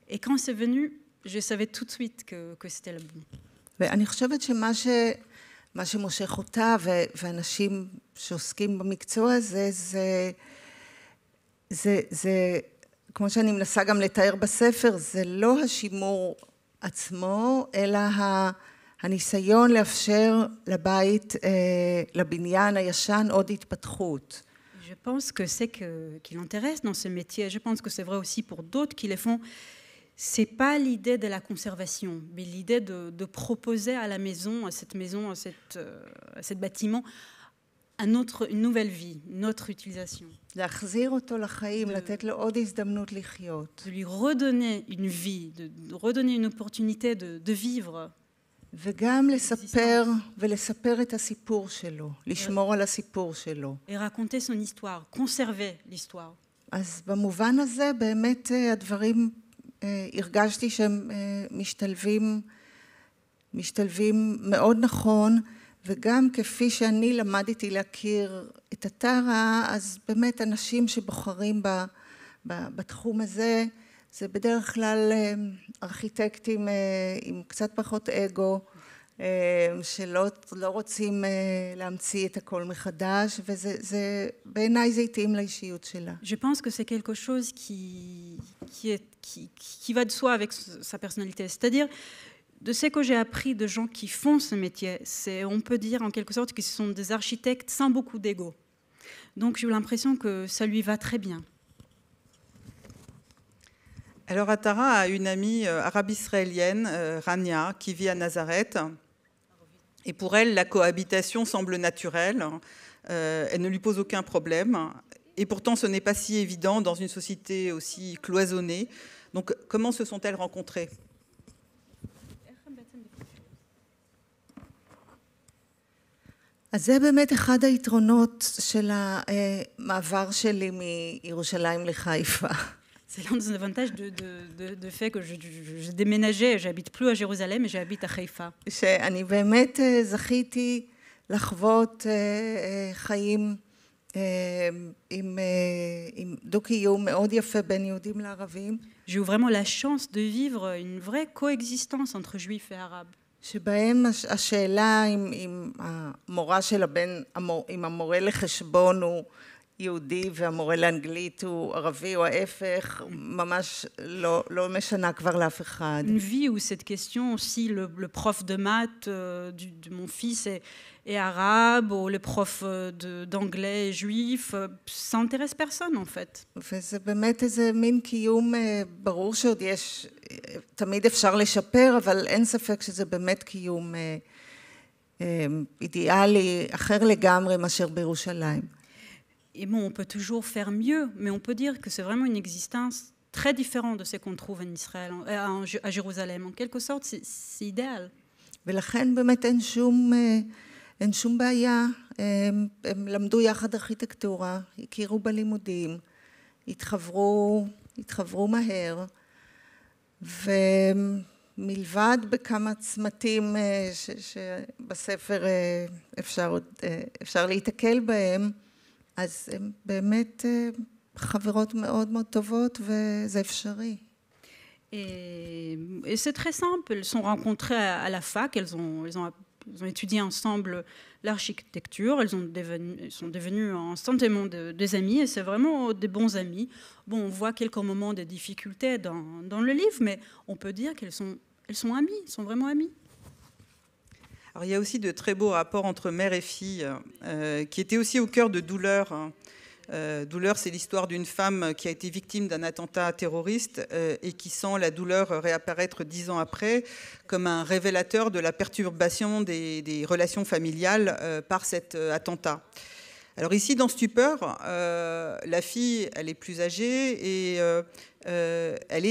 Et quand c'est venu, je savais tout de suite que c'était le bon. ואני חושבת מה שמושך אותה ואנשים שעוסקים במקצוע הזה, זה זה, כמו שאני מנסה גם לתאר בספר, זה לא השימור עצמו, אלא הניסיון לאפשר לבית, לבניין הישן עוד התפתחות. Je pense que c'est qui l'intéresse dans ce métier, je pense que c'est vrai aussi pour d'autres qui les font, c'est pas l'idée de la conservation, mais l'idée de proposer à la maison, à cet bâtiment, une nouvelle vie, une autre utilisation. להחזיר אותו לחיים, לתת לו עוד הזדמנות לחיות. De lui redonner une vie, de redonner une opportunité de vivre. וגם לספר ולספר את הסיפור שלו, לשמור על הסיפור שלו. Et raconter son histoire, conserver l'histoire. אז במובן הזה באמת הדברים, הרגשתי שהם משתלבים מאוד נכון, וגם כפי שאני למדתי להכיר את הטרה, אז באמת אנשים שבוחרים בתחום הזה, זה בדרך כלל ארכיטקטים עם קצת פחות אגו, שלא רוצים להמציא את הכל מחדש, וזה בעיניי זה התאים לאישיות שלה. Je pense que c'est quelque chose qui va de soi avec sa personnalité, c'est-à-dire de ce que j'ai appris de gens qui font ce métier, on peut dire en quelque sorte qu'ils sont des architectes sans beaucoup d'ego. Donc j'ai eu l'impression que ça lui va très bien. Alors Atara a une amie arabe-israélienne, Rania, qui vit à Nazareth. Et pour elle, la cohabitation semble naturelle. Elle ne lui pose aucun problème. Et pourtant, ce n'est pas si évident dans une société aussi cloisonnée. Donc, comment se sont-elles rencontrées ? אז זה באמת אחד היתרונות של המעבר שלי מירושלים לחיפה. C'est l'un des avantages de fait que je déménageais, j'habite plus à Jérusalem, mais j'habite à Haïfa. שאני באמת זכיתי לחוות חיים עם דו-קיום מאוד יפה בין יהודים לערבים. J'ai eu vraiment la chance de vivre une vraie coexistence entre juifs et arabes. שבהם השאלה אם המורה של הבן, אם המורה לחשבון הוא יהודי והמורה לאנגלית הוא ערבי או ההפך, ממש לא משנה כבר לאף אחד. Une vie où cette question, si le prof de maths de mon fils est arabe ou le prof d'anglais est juif, ça n'intéresse personne en fait. וזה באמת איזה מין קיום, ברור שעוד יש, תמיד אפשר לשפר, אבל אין ספק שזה באמת קיום אידיאלי, אחר לגמרי מאשר בירושלים. Et bon, on peut toujours faire mieux, mais on peut dire que c'est vraiment une existence très différente de ce qu'on trouve en Israël, à Jérusalem. En quelque sorte, c'est idéal. ולכן באמת אין שום בעיה. הם למדו יחד ארכיטקטורה, הכירו בלימודים, התחברו מהר, ומלבד בכמה צמתים שבספר אפשר להתקל בהם, אז הן באמת חברות מאוד מאוד טובות, וזה אפשרי. Et c'est très simple, elles sont rencontrées à la fac, elles ont étudié ensemble l'architecture, elles sont devenues instantanément des amies, et c'est vraiment des bons amis. Bon, on voit quelques moments de difficultés dans le livre, mais on peut dire qu'elles sont amies, elles sont vraiment amies. Alors, il y a aussi de très beaux rapports entre mère et fille, qui étaient aussi au cœur de Douleur. Douleur, c'est l'histoire d'une femme qui a été victime d'un attentat terroriste et qui sent la douleur réapparaître 10 ans après comme un révélateur de la perturbation des relations familiales par cet attentat. Alors ici, dans Stupeur, la fille, elle est plus âgée et elle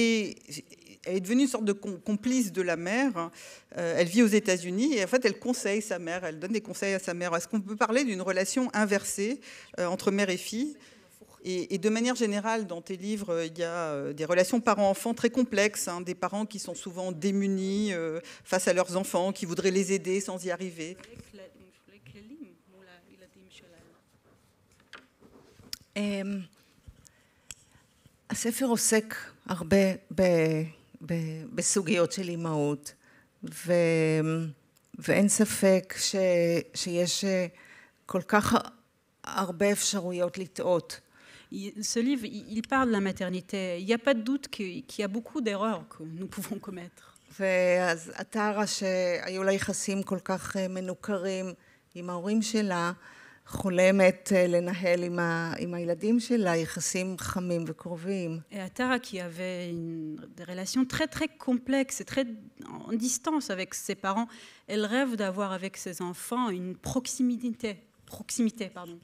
est devenue une sorte de complice de la mère. Elle vit aux États-Unis et en fait, elle conseille sa mère, elle donne des conseils à sa mère. Est-ce qu'on peut parler d'une relation inversée entre mère et fille ? Et de manière générale, dans tes livres, il y a des relations parents-enfants très complexes, hein, des parents qui sont souvent démunis face à leurs enfants, qui voudraient les aider sans y arriver. הספר עוסק הרבה בסוגיות של אימהות, ואין ספק שיש כל כך הרבה אפשרויות לטעות. Ce livre, il parle de la maternité. Il n'y a pas de doute qu'il y a beaucoup d'erreurs que nous pouvons commettre. ואז אתרה שהיו לה יחסים כל כך מנוכרים עם ההורים שלה, חולמת לנהל עם הילדים שלה יחסים חמים וקרובים. Et Atara, qui avait des relations très très complexes et très en distance avec ses parents, elle rêve d'avoir avec ses enfants une proximité, pardon.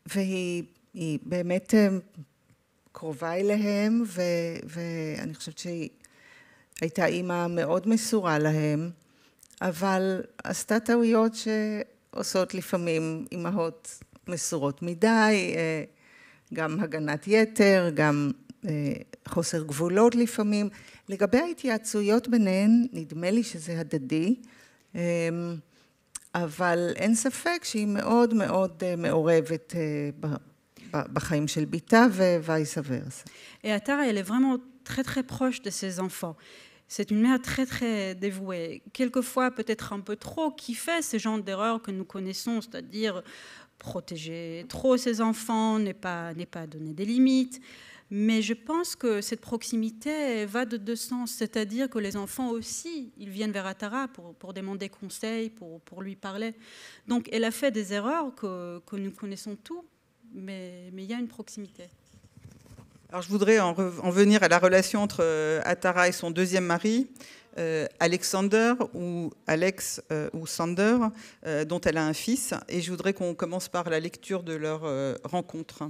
והיא באמת קרובה אליהם, ואני חושבת שהיא הייתה אימא מאוד מסורה להם, אבל עשתה טעויות שעושות לפעמים אימהות מסורות מדי, גם הגנת יתר, גם חוסר גבולות לפעמים. לגבי ההתייעצויות ביניהן, נדמה לי שזה הדדי, אבל אין ספק שהיא מאוד מאוד מעורבת בחיים של ביתה ווייס ורסה. Et Atara, elle est vraiment très très proche de ses enfants. C'est une mère très très dévouée, quelquefois peut-être un peu trop, qui fait ce genre d'erreurs que nous connaissons, c'est-à-dire protéger trop ses enfants, ne pas donner des limites. Mais je pense que cette proximité va de deux sens, c'est-à-dire que les enfants aussi, ils viennent vers Atara pour demander conseil, pour lui parler. Donc elle a fait des erreurs que nous connaissons tous, mais il y a une proximité. Alors, je voudrais en venir à la relation entre Atara et son deuxième mari, Alexander ou Alex ou Sander, dont elle a un fils. Et je voudrais qu'on commence par la lecture de leur rencontre.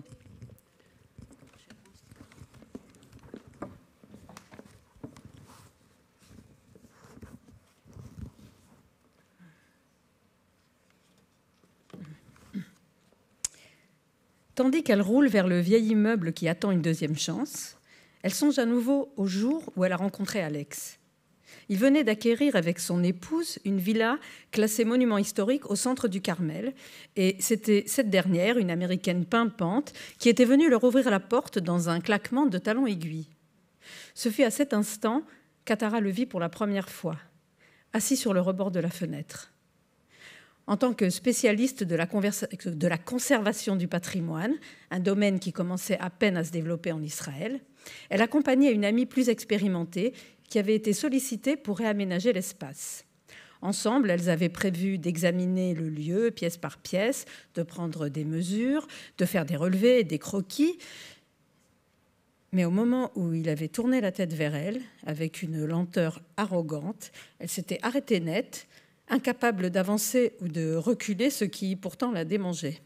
Tandis qu'elle roule vers le vieil immeuble qui attend une deuxième chance, elle songe à nouveau au jour où elle a rencontré Alex. Il venait d'acquérir avec son épouse une villa classée monument historique au centre du Carmel, et c'était cette dernière, une américaine pimpante, qui était venue leur ouvrir la porte dans un claquement de talons aiguilles. Ce fut à cet instant qu'Atara le vit pour la première fois, assis sur le rebord de la fenêtre. En tant que spécialiste de la conservation du patrimoine, un domaine qui commençait à peine à se développer en Israël, elle accompagnait une amie plus expérimentée qui avait été sollicitée pour réaménager l'espace. Ensemble, elles avaient prévu d'examiner le lieu pièce par pièce, de prendre des mesures, de faire des relevés et des croquis. Mais au moment où il avait tourné la tête vers elle, avec une lenteur arrogante, elle s'était arrêtée net, incapable d'avancer ou de reculer, ce qui pourtant la démangeait.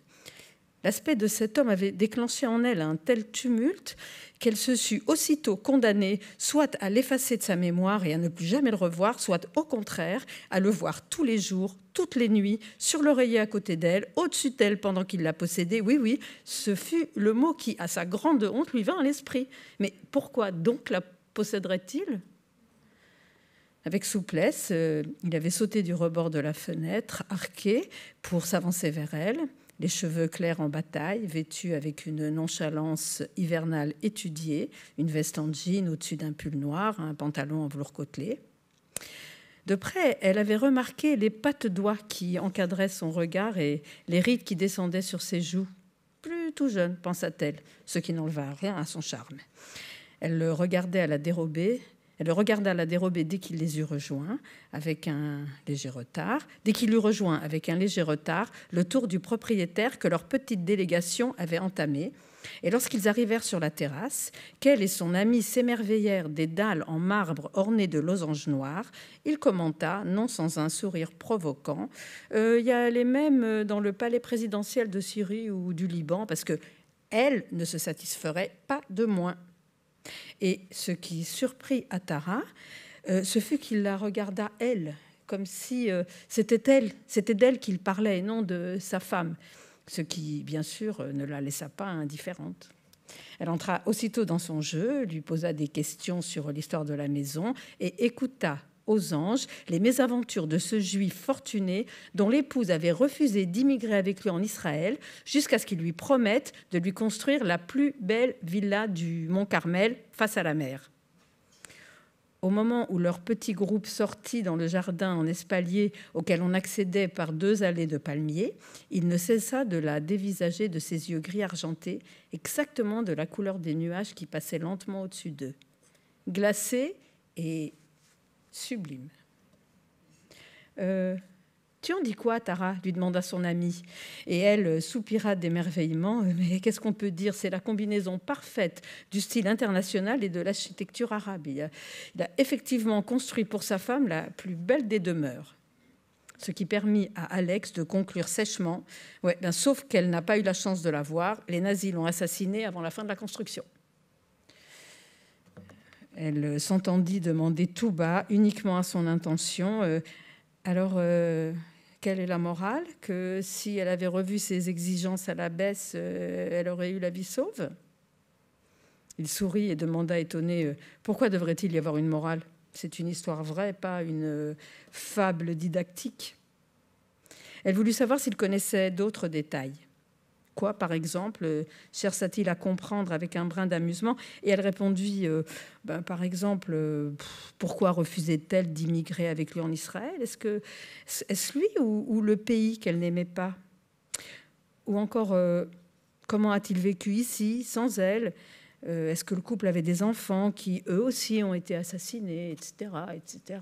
L'aspect de cet homme avait déclenché en elle un tel tumulte qu'elle se sut aussitôt condamnée soit à l'effacer de sa mémoire et à ne plus jamais le revoir, soit au contraire à le voir tous les jours, toutes les nuits, sur l'oreiller à côté d'elle, au-dessus d'elle pendant qu'il la possédait. Oui, ce fut le mot qui, à sa grande honte, lui vint à l'esprit. Mais pourquoi donc la posséderait-il ? Avec souplesse, il avait sauté du rebord de la fenêtre, arqué, pour s'avancer vers elle, les cheveux clairs en bataille, vêtus avec une nonchalance hivernale étudiée, une veste en jean au-dessus d'un pull noir, un pantalon en velours côtelé. De près, elle avait remarqué les pattes doigts qui encadraient son regard et les rides qui descendaient sur ses joues. Plus tout jeune, pensa-t-elle, ce qui n'enleva rien à son charme. Elle le regardait à la dérobée. Elle le regarda à la dérobée dès qu'il les eut rejoints, avec un léger retard. Dès qu'il eut rejoint avec un léger retard le tour du propriétaire que leur petite délégation avait entamé. Et lorsqu'ils arrivèrent sur la terrasse, qu'elle et son ami s'émerveillèrent des dalles en marbre ornées de losanges noirs, il commenta, non sans un sourire provoquant, il y a les mêmes dans le palais présidentiel de Syrie ou du Liban, parce qu'elle ne se satisferait pas de moins. Et ce qui surprit Atara, ce fut qu'il la regarda, elle, comme si c'était d'elle qu'il parlait et non de sa femme, ce qui, bien sûr, ne la laissa pas indifférente. Elle entra aussitôt dans son jeu, lui posa des questions sur l'histoire de la maison et écouta aux anges les mésaventures de ce juif fortuné dont l'épouse avait refusé d'immigrer avec lui en Israël jusqu'à ce qu'il lui promette de lui construire la plus belle villa du Mont Carmel face à la mer. au moment où leur petit groupe sortit dans le jardin en espalier auquel on accédait par 2 allées de palmiers, il ne cessa de la dévisager de ses yeux gris argentés, exactement de la couleur des nuages qui passaient lentement au-dessus d'eux. Glacé et sublime. Tu en dis quoi, Tara ? Lui demanda son amie. Et elle soupira d'émerveillement. Mais qu'est-ce qu'on peut dire ? C'est la combinaison parfaite du style international et de l'architecture arabe. Il a effectivement construit pour sa femme la plus belle des demeures. Ce qui permit à Alex de conclure sèchement, sauf qu'elle n'a pas eu la chance de la voir, les nazis l'ont assassinée avant la fin de la construction. Elle s'entendit demander tout bas, uniquement à son intention, alors, quelle est la morale ? Que si elle avait revu ses exigences à la baisse, elle aurait eu la vie sauve ? Il sourit et demanda étonné, pourquoi devrait-il y avoir une morale ? C'est une histoire vraie, pas une fable didactique. Elle voulut savoir s'il connaissait d'autres détails. Quoi, par exemple, chercha-t-il à comprendre avec un brin d'amusement ? Et elle répondit, par exemple, pourquoi refusait-elle d'immigrer avec lui en Israël ? Est-ce lui ou le pays qu'elle n'aimait pas ? Ou encore, comment a-t-il vécu ici, sans elle ? Est-ce que le couple avait des enfants qui, eux aussi, ont été assassinés, etc. etc.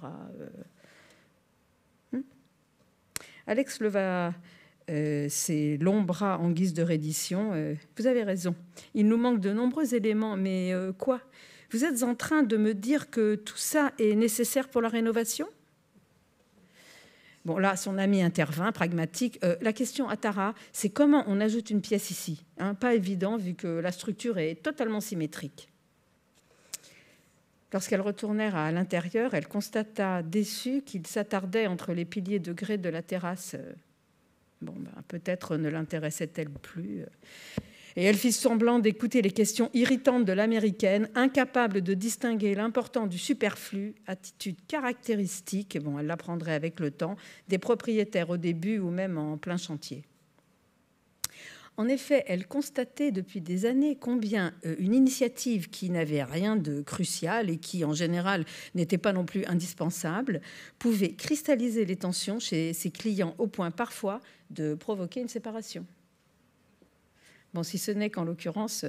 Alex leva ses longs bras en guise de reddition. Vous avez raison, il nous manque de nombreux éléments, mais quoi ? Vous êtes en train de me dire que tout ça est nécessaire pour la rénovation ? Bon, là, son ami intervint, pragmatique. La question à Tara, c'est comment on ajoute une pièce ici ? Pas évident, vu que la structure est totalement symétrique. Lorsqu'elles retournèrent à l'intérieur, elle constata déçue qu'il s'attardait entre les piliers de grès de la terrasse. Peut-être ne l'intéressait-elle plus. Et elle fit semblant d'écouter les questions irritantes de l'américaine, incapable de distinguer l'important du superflu, attitude caractéristique, elle l'apprendrait avec le temps, des propriétaires au début ou même en plein chantier. En effet, elle constatait depuis des années combien une initiative qui n'avait rien de crucial et qui, en général, n'était pas non plus indispensable, pouvait cristalliser les tensions chez ses clients au point parfois de provoquer une séparation. Si ce n'est qu'en l'occurrence,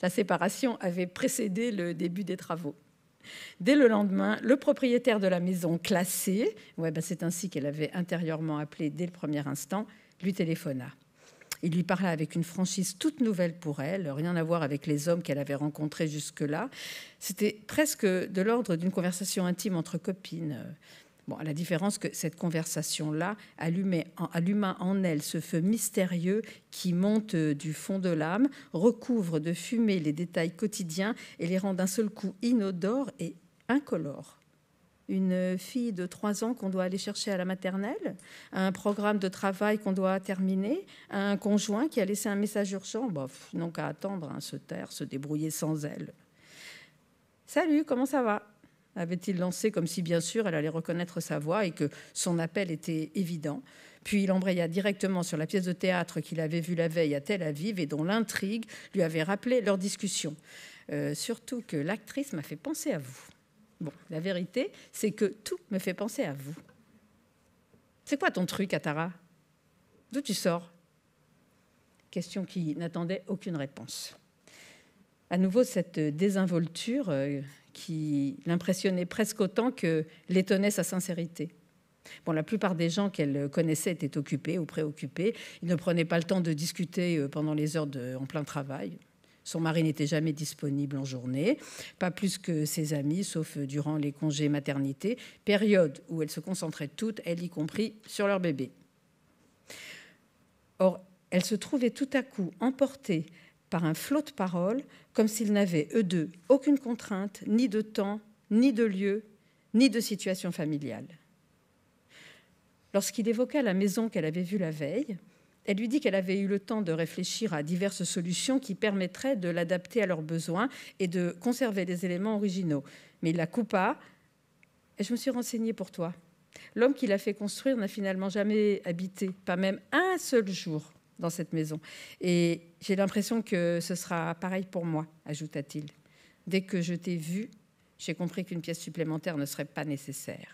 la séparation avait précédé le début des travaux. Dès le lendemain, le propriétaire de la maison classée, c'est ainsi qu'elle avait intérieurement appelé dès le premier instant, lui téléphona. Il lui parla avec une franchise toute nouvelle pour elle, rien à voir avec les hommes qu'elle avait rencontrés jusque-là. C'était presque de l'ordre d'une conversation intime entre copines. À la différence que cette conversation-là alluma en elle ce feu mystérieux qui monte du fond de l'âme, recouvre de fumée les détails quotidiens et les rend d'un seul coup inodores et incolores. Une fille de 3 ans qu'on doit aller chercher à la maternelle, un programme de travail qu'on doit terminer, un conjoint qui a laissé un message urgent, non qu'à attendre, se taire, se débrouiller sans elle. « Salut, comment ça va ?» avait-il lancé, comme si bien sûr elle allait reconnaître sa voix et que son appel était évident. Puis il embraya directement sur la pièce de théâtre qu'il avait vue la veille à Tel Aviv et dont l'intrigue lui avait rappelé leur discussion. Surtout que l'actrice m'a fait penser à vous. La vérité, c'est que tout me fait penser à vous. C'est quoi ton truc, Tara ? D'où tu sors ? Question qui n'attendait aucune réponse. À nouveau, cette désinvolture qui l'impressionnait presque autant que l'étonnait sa sincérité. La plupart des gens qu'elle connaissait étaient occupés ou préoccupés. Ils ne prenaient pas le temps de discuter pendant les heures en plein travail. Son mari n'était jamais disponible en journée, pas plus que ses amis, sauf durant les congés maternité, période où elles se concentraient toutes, elle y compris, sur leur bébé. Or, elle se trouvait tout à coup emportée par un flot de paroles, comme s'ils n'avaient, eux deux, aucune contrainte, ni de temps, ni de lieu, ni de situation familiale. Lorsqu'il évoqua la maison qu'elle avait vue la veille, elle lui dit qu'elle avait eu le temps de réfléchir à diverses solutions qui permettraient de l'adapter à leurs besoins et de conserver les éléments originaux. Mais il la coupa. Et je me suis renseignée pour toi. L'homme qui l'a fait construire n'a finalement jamais habité, pas même un seul jour, dans cette maison. Et j'ai l'impression que ce sera pareil pour moi, ajouta-t-il. Dès que je t'ai vu, J'ai compris qu'une pièce supplémentaire ne serait pas nécessaire.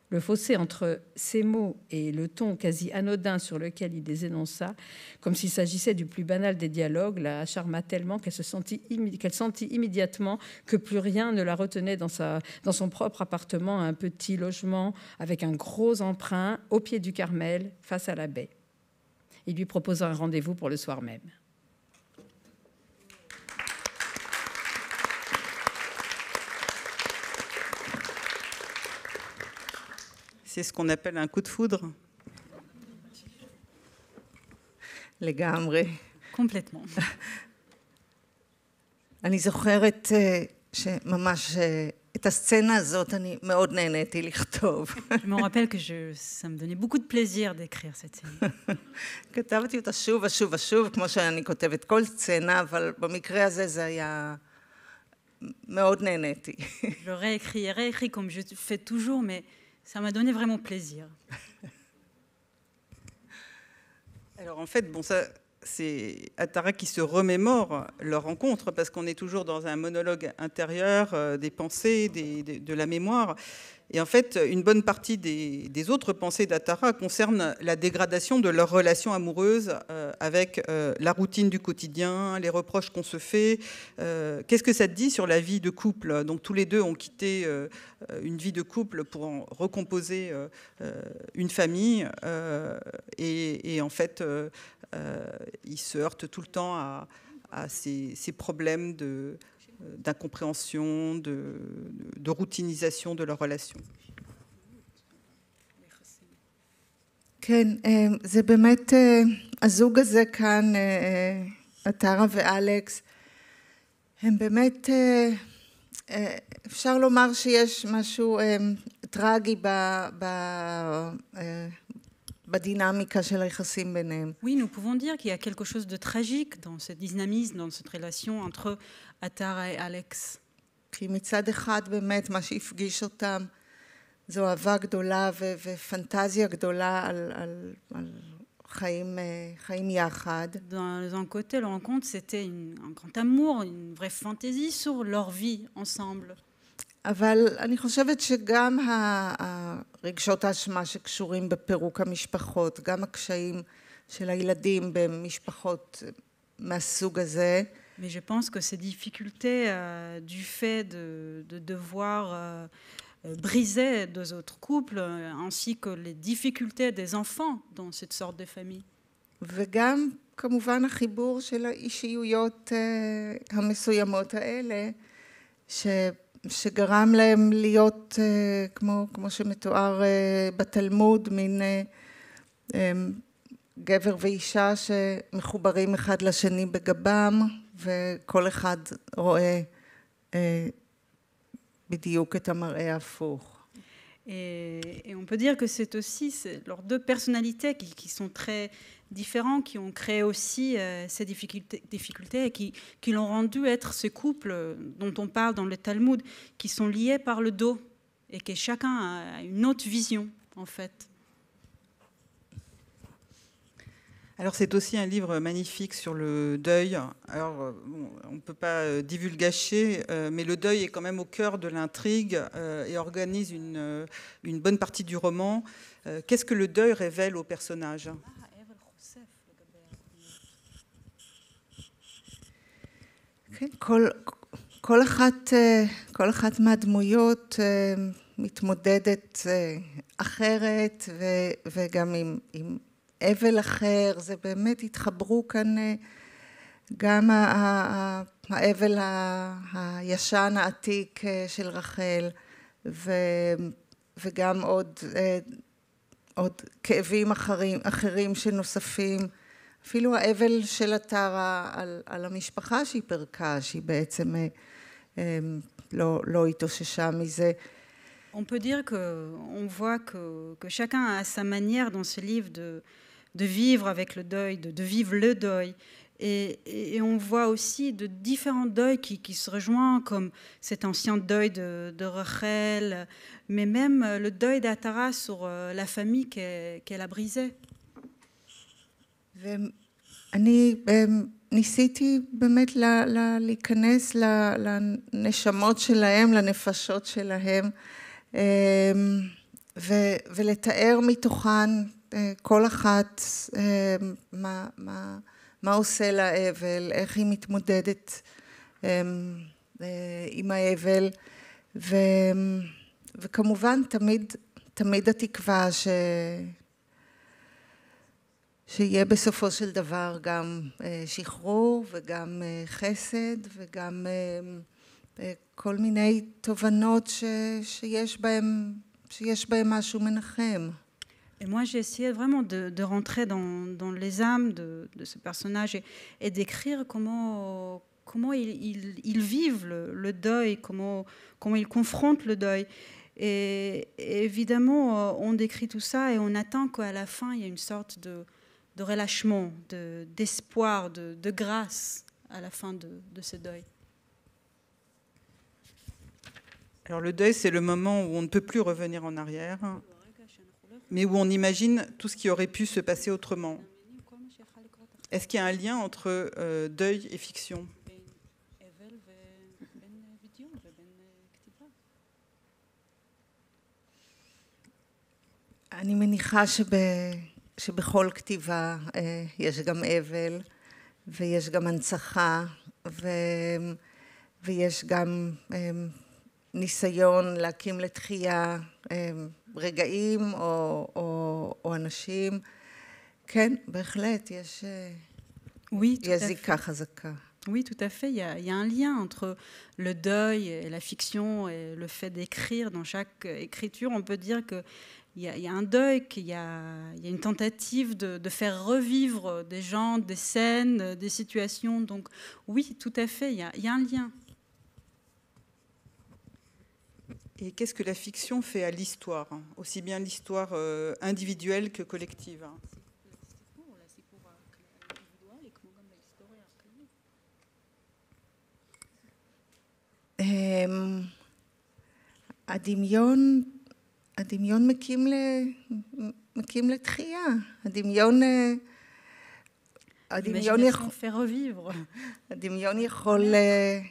Le fossé entre ces mots et le ton quasi anodin sur lequel il les énonça, comme s'il s'agissait du plus banal des dialogues, la charma tellement qu'elle sentit immédiatement que plus rien ne la retenait dans son propre appartement, un petit logement avec un gros emprunt au pied du Carmel, face à la baie. Il lui proposa un rendez-vous pour le soir même. C'est ce qu'on appelle un coup de foudre. לגמרי. Complètement. אני זוכרת שממש את הסצנה הזאת אני מאוד נהניתי לכתוב. Je me rappelle que ça me donnait beaucoup de plaisir d'écrire cette scène. כתבתי אותה שוב ושוב ושוב, כמו שאני כותבת כל סצנה, אבל במקרה הזה זה היה מאוד נהניתי. Je réécris comme je fais toujours, mais ça m'a donné vraiment plaisir. Alors en fait, bon, ça, c'est Attara qui se remémore leur rencontre, parce qu'on est toujours dans un monologue intérieur des pensées, de la mémoire. Et en fait, une bonne partie des autres pensées d'Attara concernent la dégradation de leur relation amoureuse avec la routine du quotidien, les reproches qu'on se fait. Qu'est-ce que ça te dit sur la vie de couple? Donc tous les deux ont quitté une vie de couple pour en recomposer une famille. Et en fait, ils se heurtent tout le temps à ces problèmes d'incompréhension, de routinisation de leur relation. כן, זה באמת, הזוג הזה כאן, עטרה ואלכס, הם באמת, אפשר לומר שיש משהו טרגי בדינמיקה של היחסים ביניהם. Oui, nous pouvons dire qu'il y a quelque chose de tragique dans ce dynamisme, dans cette relation entre Attara et Alex. כי מצד אחד באמת מה שהפגיש אותם זו אהבה גדולה ופנטזיה גדולה על חיים יחד. Dans un côté, leur rencontre, c'était un grand amour, une vraie fantaisie sur leur vie ensemble. אבל אני חושבת שגם הרגשות האשמה שקשורים בפירוק המשפחות, גם הקשיים של הילדים במשפחות מהסוג הזה. Mais je pense que ces difficultés du fait de devoir briser deux autres couples, ainsi que les difficultés des enfants dans cette sorte de famille. וגם כמובן החיבור של האישיויות המסוימות האלה, שגרם להם להיות, כמו שמתואר בתלמוד, מין גבר ואישה שמחוברים אחד לשני בגבם, וכל אחד רואה בדיוק את המראה ההפוך. Et on peut dire que c'est aussi leurs deux personnalités qui sont très différentes, qui ont créé aussi ces difficultés et qui l'ont rendu être ce couple dont on parle dans le Talmud, qui sont liés par le dos et que chacun a une autre vision en fait. Alors c'est aussi un livre magnifique sur le deuil. Alors bon, on ne peut pas divulgacher, mais le deuil est quand même au cœur de l'intrigue et organise une bonne partie du roman. Qu'est-ce que le deuil révèle au personnage? כל אחת מהדמויות מתמודדת אחרת וגם עם אבל אחר. זה באמת התחברו כאן גם האבל הישן העתיק של רחל וגם עוד כאבים אחרים שנוספים. אפילו האבל של עטרה על המשפחה שהיא פרקה, שהיא בעצם לא התאוששה מזה. On peut dire qu'on voit que chacun a sa manière dans ce livre de vivre avec le deuil, de vivre le deuil. Et on voit aussi de différents deuils qui se rejoignent, comme cet ancien deuil de Rachel, mais même le deuil d'Attara sur la famille qu'elle a brisée. אני ניסיתי באמת להיכנס לנשמות שלהם, לנפשות שלהם, ולתאר מתוכן כל אחת מה עושה לה אבל, איך היא מתמודדת עם האבל, וכמובן תמיד התקווה שיהיה בסופו של דבר גם שחרור וגם חסד וגם כל מיני תובנות שיש בהם משהו מנחם. Et moi, j'ai essayé vraiment de rentrer dans les âmes de ce personnage et d'écrire comment ils vivent le deuil, comment ils confrontent le deuil. Et évidemment, on décrit tout ça et on attend qu'à la fin, il y ait une sorte de relâchement, d'espoir, de grâce à la fin de ce deuil. Alors le deuil, c'est le moment où on ne peut plus revenir en arrière, mais où on imagine tout ce qui aurait pu se passer autrement. Est-ce qu'il y a un lien entre deuil et fiction ? אני מניחה שבכל כתיבה יש גם אבל, ויש גם הנצחה, ויש גם ניסיון להקים לתחייה רגעים או אנשים. כן, בהחלט, יש זיקה חזקה. Oui, tout à fait. Il y a un lien entre le deuil et la fiction et le fait d'écrire. Dans chaque écriture, on peut dire qu'il y a un deuil, qu'il y a une tentative de faire revivre des gens, des scènes, des situations. Donc oui, tout à fait, il y a un lien. Et qu'est-ce que la fiction fait à l'histoire, aussi bien l'histoire individuelle que collective? הדמיון מקים לתחייה. הדמיון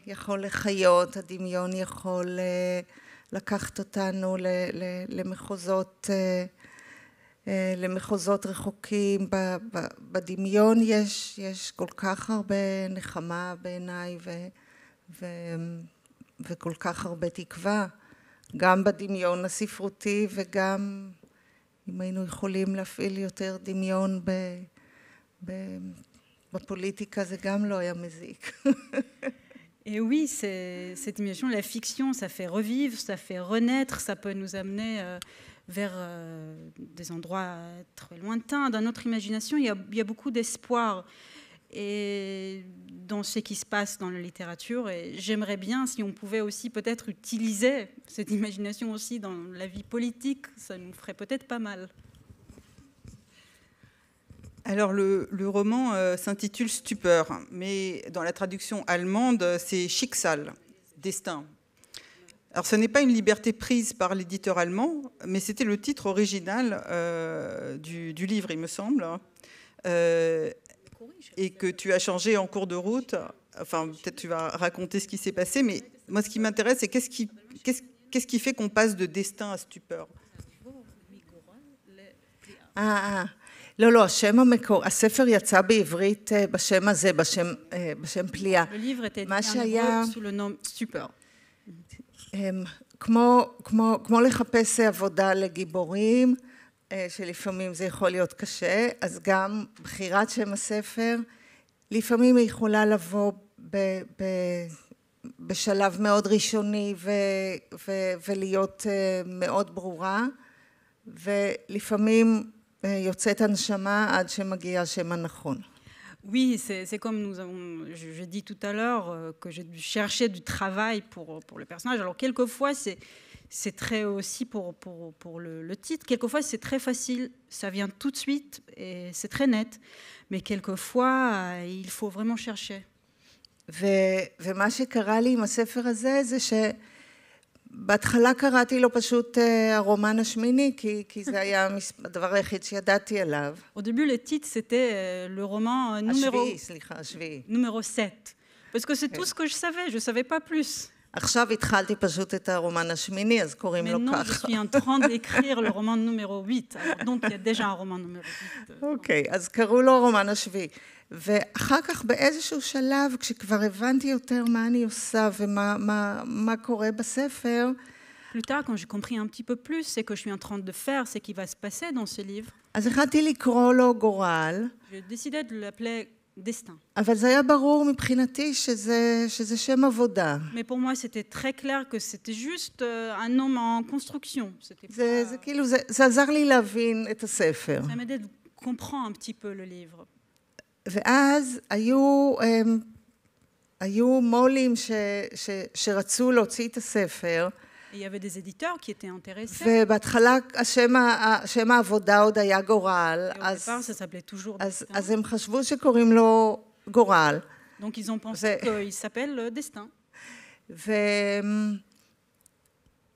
יכול לחיות, הדמיון יכול לקחת אותנו למחוזות רחוקים. בדמיון יש כל כך הרבה נחמה בעיניי וכל כך הרבה תקווה, גם בדמיון הספרותי וגם אם היינו יכולים להפעיל יותר דמיון בפוליטיקה, זה גם לא היה מזיק. Et oui, cette imagination, la fiction, ça fait revivre, ça fait renaître, ça peut nous amener vers des endroits très lointains. Dans notre imagination, il y a beaucoup d'espoir et dans ce qui se passe dans la littérature. Et j'aimerais bien si on pouvait aussi peut-être utiliser cette imagination aussi dans la vie politique, ça nous ferait peut-être pas mal. Alors le roman s'intitule Stupeur, mais dans la traduction allemande, c'est Schicksal, destin. Alors ce n'est pas une liberté prise par l'éditeur allemand, mais c'était le titre original du livre, il me semble, et que tu as changé en cours de route. Enfin, peut-être tu vas raconter ce qui s'est passé, mais moi ce qui m'intéresse, c'est qu'est-ce qui fait qu'on passe de destin à stupeur? לא, השם המקור, הספר יצא בעברית בשם הזה, בשם פליאה. מה שהיה כמו לחפש עבודה לגיבורים, שלפעמים זה יכול להיות קשה, אז גם בחירת שם הספר, לפעמים היא יכולה לבוא בשלב מאוד ראשוני ולהיות מאוד ברורה, ולפעמים יוצאת הנשמה עד שמגיע השם הנכון. Oui, c'est comme je dis tout à l'heure, que j'ai dû chercher du travail pour le personnage. Alors quelquefois, c'est très aussi pour le titre. Quelquefois, c'est très facile, ça vient tout de suite et c'est très net. Mais quelquefois, il faut vraiment chercher. ומה שקרה לי עם הספר הזה, זה בהתחלה קראתי לו פשוט הרומן השמיני, כי זה היה הדבר היחיד שידעתי עליו. Au début, le titre, c'était le roman numéro 7. Parce que c'est tout ce que je savais ne savais pas plus. עכשיו התחלתי פשוט את הרומן השמיני, אז קוראים לו ככה. Maintenant, je suis en train d'écrire le roman numéro 8. Alors, donc, il y a déjà un roman numéro 8. אוקיי, אז קראו לו הרומן השביעי. ואחר כך באיזשהו שלב, כשכבר הבנתי יותר מה אני עושה ומה קורה בספר, Plus tard, quand j'ai compris un petit peu plus ce que je suis en train de faire, ce qui va se passer dans ce livre, אז החלטתי לקרוא לו גורל. j'ai décidé de l'appeler Destin. אבל זה היה ברור מבחינתי שזה שם עבודה. Mais pour moi, c'était très clair que c'était juste un nom en construction. זה כאילו, זה עזר לי להבין את הספר. Ça m'aidait de comprendre un petit peu le livre. ואז היו מולים שרצו להוציא את הספר. Il y avait des éditeurs qui étaient intéressés. ובהתחלה שם העבודה עוד היה גורל. אז הם חשבו שקוראים לו גורל. Donc ils ont pensé qu'il s'appelle Destin.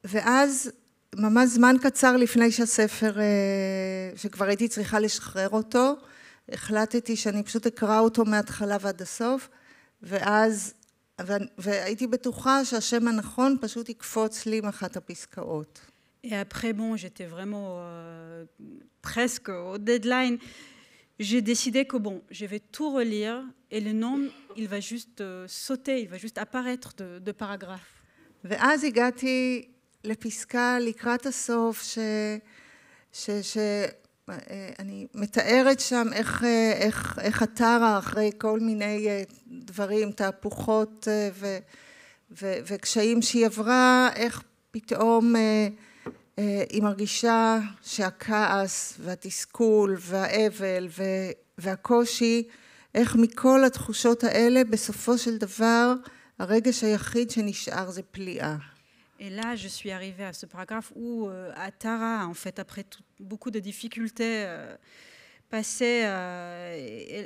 ואז ממש זמן קצר לפני שהספר, שכבר הייתי צריכה לשחרר אותו, החלטתי שאני פשוט אקרא אותו מההתחלה ועד הסוף, והייתי בטוחה שהשם הנכון פשוט יקפוץ לי מאחת הפסקאות. Et après, bon, j'étais vraiment presque au deadline. J'ai décidé que bon, je vais tout relire et le nom, il va juste sauter, il va juste apparaître de paragraphes. ואז הגעתי לפסקה לקראת הסוף אני מתארת שם איך הטרה אחרי כל מיני דברים, תהפוכות וקשיים שהיא עברה, איך פתאום היא מרגישה שהכעס והתסכול והאבל והקושי, איך מכל התחושות האלה בסופו של דבר הרגש היחיד שנשאר זה פליאה. Et là, je suis arrivée à ce paragraphe où Atara, en fait, après beaucoup de difficultés passées,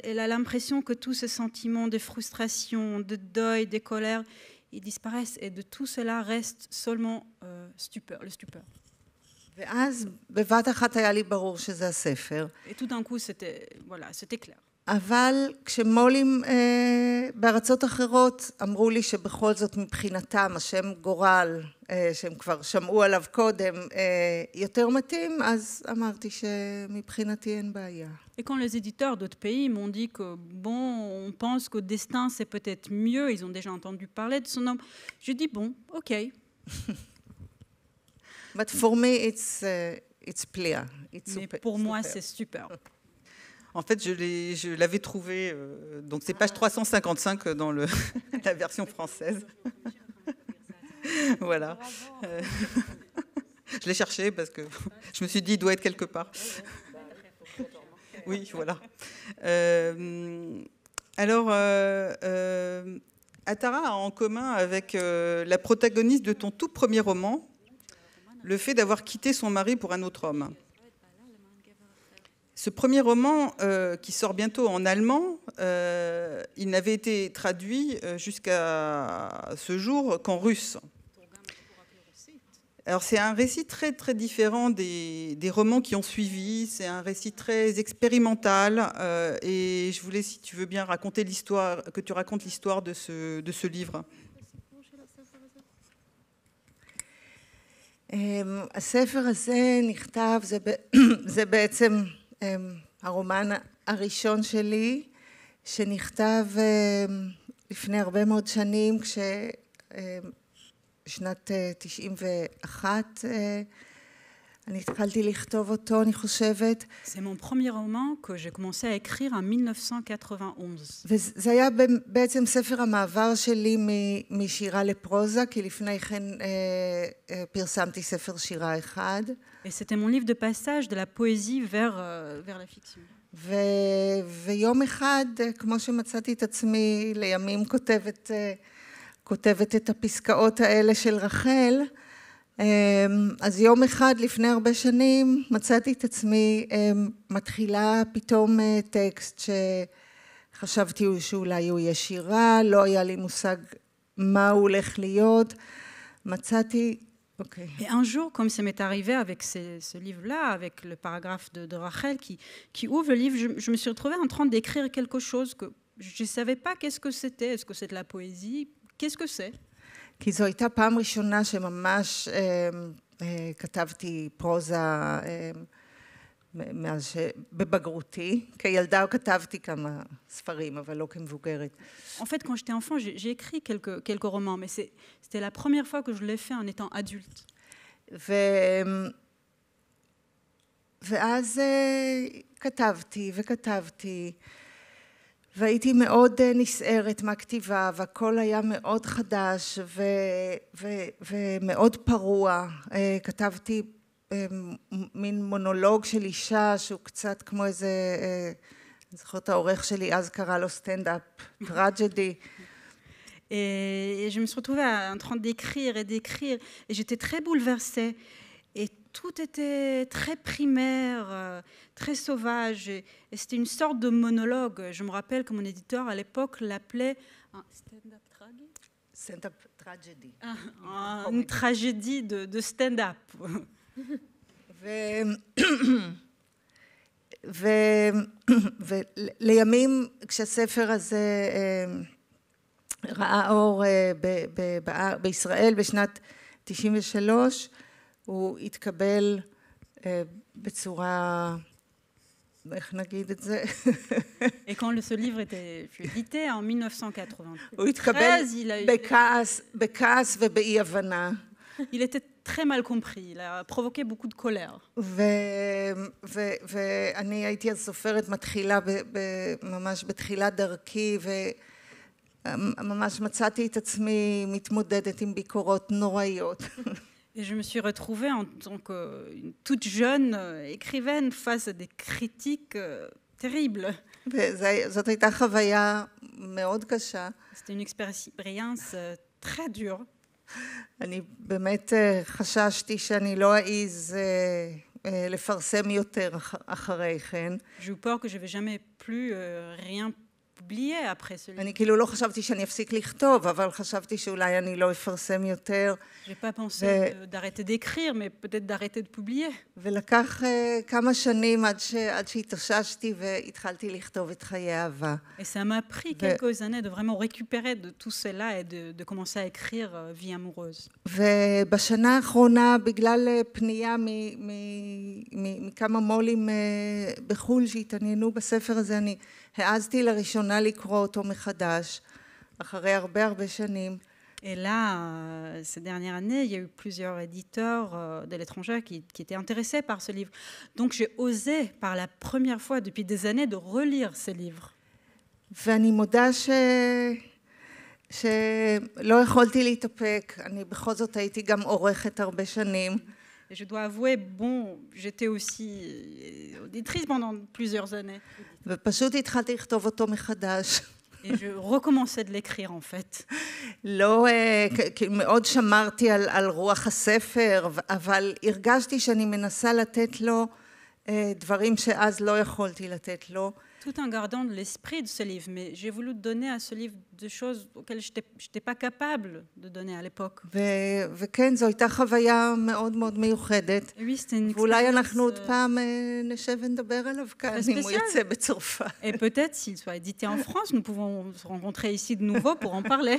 elle a l'impression que tous ces sentiments de frustration, de deuil, de colère, ils disparaissent. Et de tout cela reste seulement le stupeur. ואז בבת אחת היה לי ברור שזה הספר. Et tout d'un coup, c'était clair. אבל כשמולים בארצות אחרות אמרו לי שבכל זאת מבחינתם השם גורל, שהם כבר שמעו עליו קודם, יותר מתאים, אז אמרתי שמבחינתי אין בעיה. Et quand les éditeurs d'autres pays m'ont dit que bon, on pense que Destin c'est peut-être mieux, ils ont déjà entendu parler de son nom, je dis bon, ok. But for me it's Plia. Mais pour moi c'est super. En fait, je l'avais trouvé, donc c'est page 355 dans la version française. Voilà. Je l'ai cherché parce que je me suis dit, il doit être quelque part. Oui, voilà. Alors, Atara a en commun avec la protagoniste de ton tout premier roman, le fait d'avoir quitté son mari pour un autre homme. Ce premier roman, qui sort bientôt en allemand, il n'avait été traduit jusqu'à ce jour qu'en russe. Alors c'est un récit très très différent des romans qui ont suivi, c'est un récit très expérimental, et je voulais, si tu veux bien, raconter l'histoire, que tu racontes l'histoire de ce livre. הספר הזה נכתב, זה בעצם הרומן הראשון שלי, שנכתב לפני הרבה מאוד שנים, בשנת 91, אני התחלתי לכתוב אותו, אני חושבת. C'est mon premier roman que j'ai commencé à écrire en 1991. וזה היה בעצם ספר המעבר שלי משירה לפרוזה, כי לפני כן פרסמתי ספר שירה אחד. Et c'était mon livre de passage de la poésie vers la fiction. ויום אחד, כמו שמצאתי את עצמי לימים כותבת את הפסקאות האלה של רחל, אז יום אחד לפני הרבה שנים מצאתי את עצמי מתחילה פתאום טקסט שחשבתי שאולי הוא יהיה שירה, לא היה לי מושג מה הוא הולך להיות, מצאתי אוקיי. Et un jour, comme ça m'est arrivé avec ce livre-là, avec le paragraphe de Rachel qui ouvre le livre, je me suis retrouvée en train d'écrire quelque chose que je ne savais pas qu'est-ce que c'était. Est-ce que c'est de la poésie? Qu'est-ce que c'est? כי זו הייתה פעם ראשונה שממש כתבתי פרוזה בבגרותי. כילדה כתבתי כמה ספרים, אבל לא כמבוגרת. En fait, quand j'étais enfant, j'ai écrit quelques romans, mais c'était la première fois que je l'ai fait en étant adulte. ואז כתבתי וכתבתי, והייתי מאוד נסערת מהכתיבה, והכל היה מאוד חדש ומאוד פרוע. כתבתי מין מונולוג של אישה שהוא קצת כמו איזה, אני זוכרת העורך שלי אז קרא לו סטנדאפ, טרג'די. Et je me suis retrouvée en train d'écrire et d'écrire, et j'étais très bouleversée. Et tout était très primaire, très sauvage. Et c'était une sorte de monologue. Je me rappelle que mon éditeur, à l'époque, l'appelait un stand-up tragedy. Stand-up tragedy. Une tragédie de stand-up. ולימים, כשהספר הזה ראה אור בישראל בשנת 93, הוא התקבל בצורה, איך נגיד את זה? Et quand ce livre fut édité en 1993, הוא התקבל בכעס ובאי הבנה. Il était très mal compris, il a provoqué beaucoup de colère. ואני הייתי אז סופרת מתחילה ממש בתחילת דרכי, וממש מצאתי את עצמי מתמודדת עם ביקורות נוראיות. Et je me suis retrouvée en tant qu'une toute jeune écrivaine face à des critiques terribles. וזאת הייתה חוויה מאוד קשה. C'était une expérience très dure. אני באמת חששתי שאני לא אעיז לפרסם יותר אחרי כן. J'ai eu peur que je ne vais jamais plus rien publier après ce livre. אני כאילו לא חשבתי שאני אפסיק לכתוב, אבל חשבתי שאולי אני לא אפרסם יותר. Je n'ai pas pensé d'arrêter d'écrire, mais peut-être d'arrêter de publier. ולקח כמה שנים עד שהתאוששתי והתחלתי לכתוב את חיי אהבה. Et ça m'a pris quelques années de vraiment récupérer de tout cela et de commencer à écrire Vie amoureuse. ובשנה האחרונה, בגלל פנייה מכמה מו"לים בחו"ל שהתעניינו בספר הזה, אני העזתי לראשונה לקרוא אותו מחדש, אחרי הרבה שנים. Et là, ces dernières années, il y a eu plusieurs éditeurs de l'étranger qui étaient intéressés par ce livre. Donc j'ai osé, par la première fois depuis des années, de relire ce livre. ואני מודה שלא יכולתי להתאפק, אני בכל זאת הייתי גם עורכת הרבה שנים. Et je dois avouer, bon, j'étais aussi auditrice pendant plusieurs années. ופשוט התחלתי לכתוב אותו מחדש. Et je recommençais de l'écrire en fait. לא, מאוד שמרתי על רוח הספר, אבל הרגשתי שאני מנסה לתת לו דברים שאז לא יכולתי לתת לו. Tout en gardant l'esprit de ce livre, mais j'ai voulu donner à ce livre des choses auxquelles je n'étais pas capable de donner à l'époque. וכן, זו הייתה חוויה מאוד מאוד מיוחדת. ואולי אנחנו עוד פעם נשב ונדבר עליו כאן, אם הוא יצא בצרפת. Et peut-être, s'il soit édité en France, nous pouvons se rencontrer ici de nouveau pour en parler.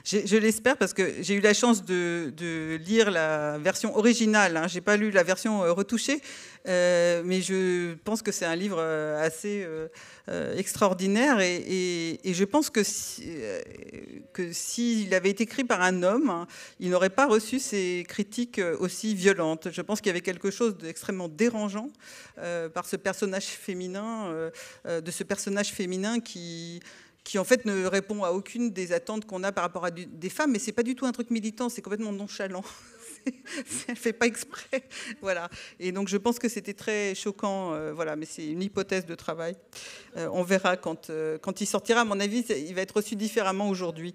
Je l'espère parce que j'ai eu la chance de lire la version originale. Je n'ai pas lu la version retouchée, mais je pense que c'est un livre assez extraordinaire. Et je pense que s'il avait été écrit par un homme, il n'aurait pas reçu ces critiques aussi violentes. Je pense qu'il y avait quelque chose d'extrêmement dérangeant par ce personnage féminin, de ce personnage féminin qui en fait ne répond à aucune des attentes qu'on a par rapport à des femmes, mais c'est pas du tout un truc militant, c'est complètement nonchalant. Elle fait pas exprès, voilà. Et donc je pense que c'était très choquant, voilà. Mais c'est une hypothèse de travail. On verra quand il sortira. À mon avis, il va être reçu différemment aujourd'hui.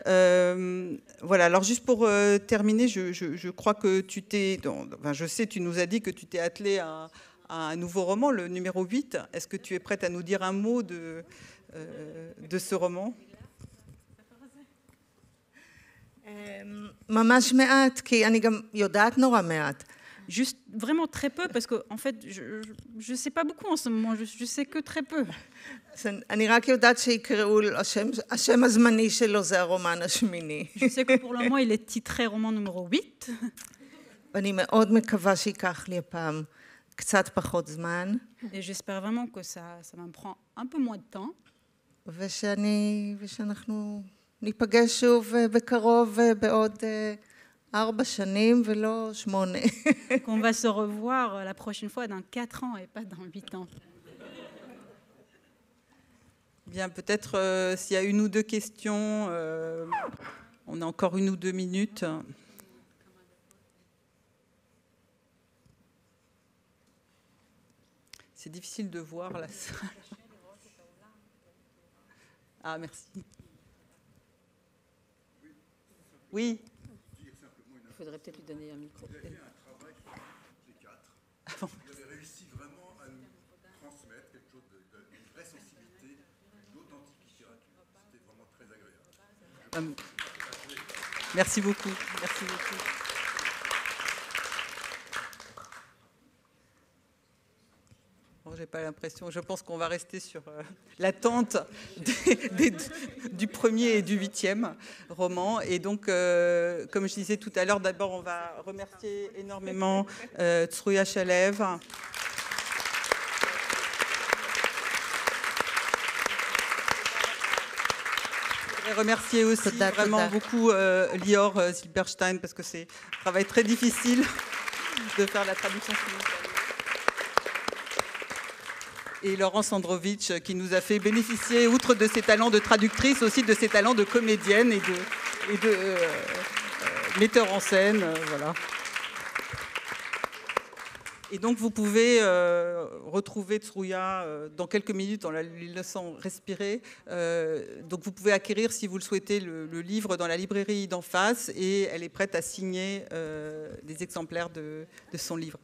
Voilà. Alors juste pour terminer, je crois que je sais, tu nous as dit que tu t'es attelé à un nouveau roman, le numéro 8. Est-ce que tu es prête à nous dire un mot de ce roman? ממש מעט, כי אני גם יודעת נורא מעט. Juste vraiment très peu, parce que en fait, je sais pas beaucoup en ce moment, je sais que très peu. אני רק יודעת שיקראו, השם הזמני שלו זה הרומן השמיני. Je sais que pour le moment, il est titré roman numéro 8. ואני מאוד מקווה שיקח לי הפעם קצת פחות זמן. Et j'espère vraiment que ça me prend un peu moins de temps. ושאנחנו ניפגש שוב בקרוב בעוד 4 שנים ולא 8. Qu'on va se revoir la prochaine fois dans 4 ans et pas dans 8 ans. Bien, peut-être s'il y a 1 ou 2 questions, on a encore 1 ou 2 minutes. C'est difficile de voir la salle. Ah, merci. Oui. Il faudrait peut-être lui donner un micro. Vous avez fait un travail sur G4. Vous avez réussi vraiment à nous transmettre quelque chose d'une vraie sensibilité, d'authentique littérature. C'était vraiment très agréable. Merci beaucoup. Merci beaucoup. Bon, j'ai pas l'impression. Je pense qu'on va rester sur l'attente du 1er et du 8e roman. Et donc, comme je disais tout à l'heure, d'abord, on va remercier énormément Tzruya Shalev. Je voudrais remercier aussi vraiment beaucoup Lior Zilberstein, parce que c'est un travail très difficile de faire la traduction simultanée. Et Laurence Androvitch, qui nous a fait bénéficier, outre de ses talents de traductrice, aussi de ses talents de comédienne et de metteur en scène. Voilà. Et donc, vous pouvez retrouver Tzruya dans quelques minutes en la lui laissant respirer. Donc, vous pouvez acquérir, si vous le souhaitez, le livre dans la librairie d'en face. Et elle est prête à signer des exemplaires de son livre.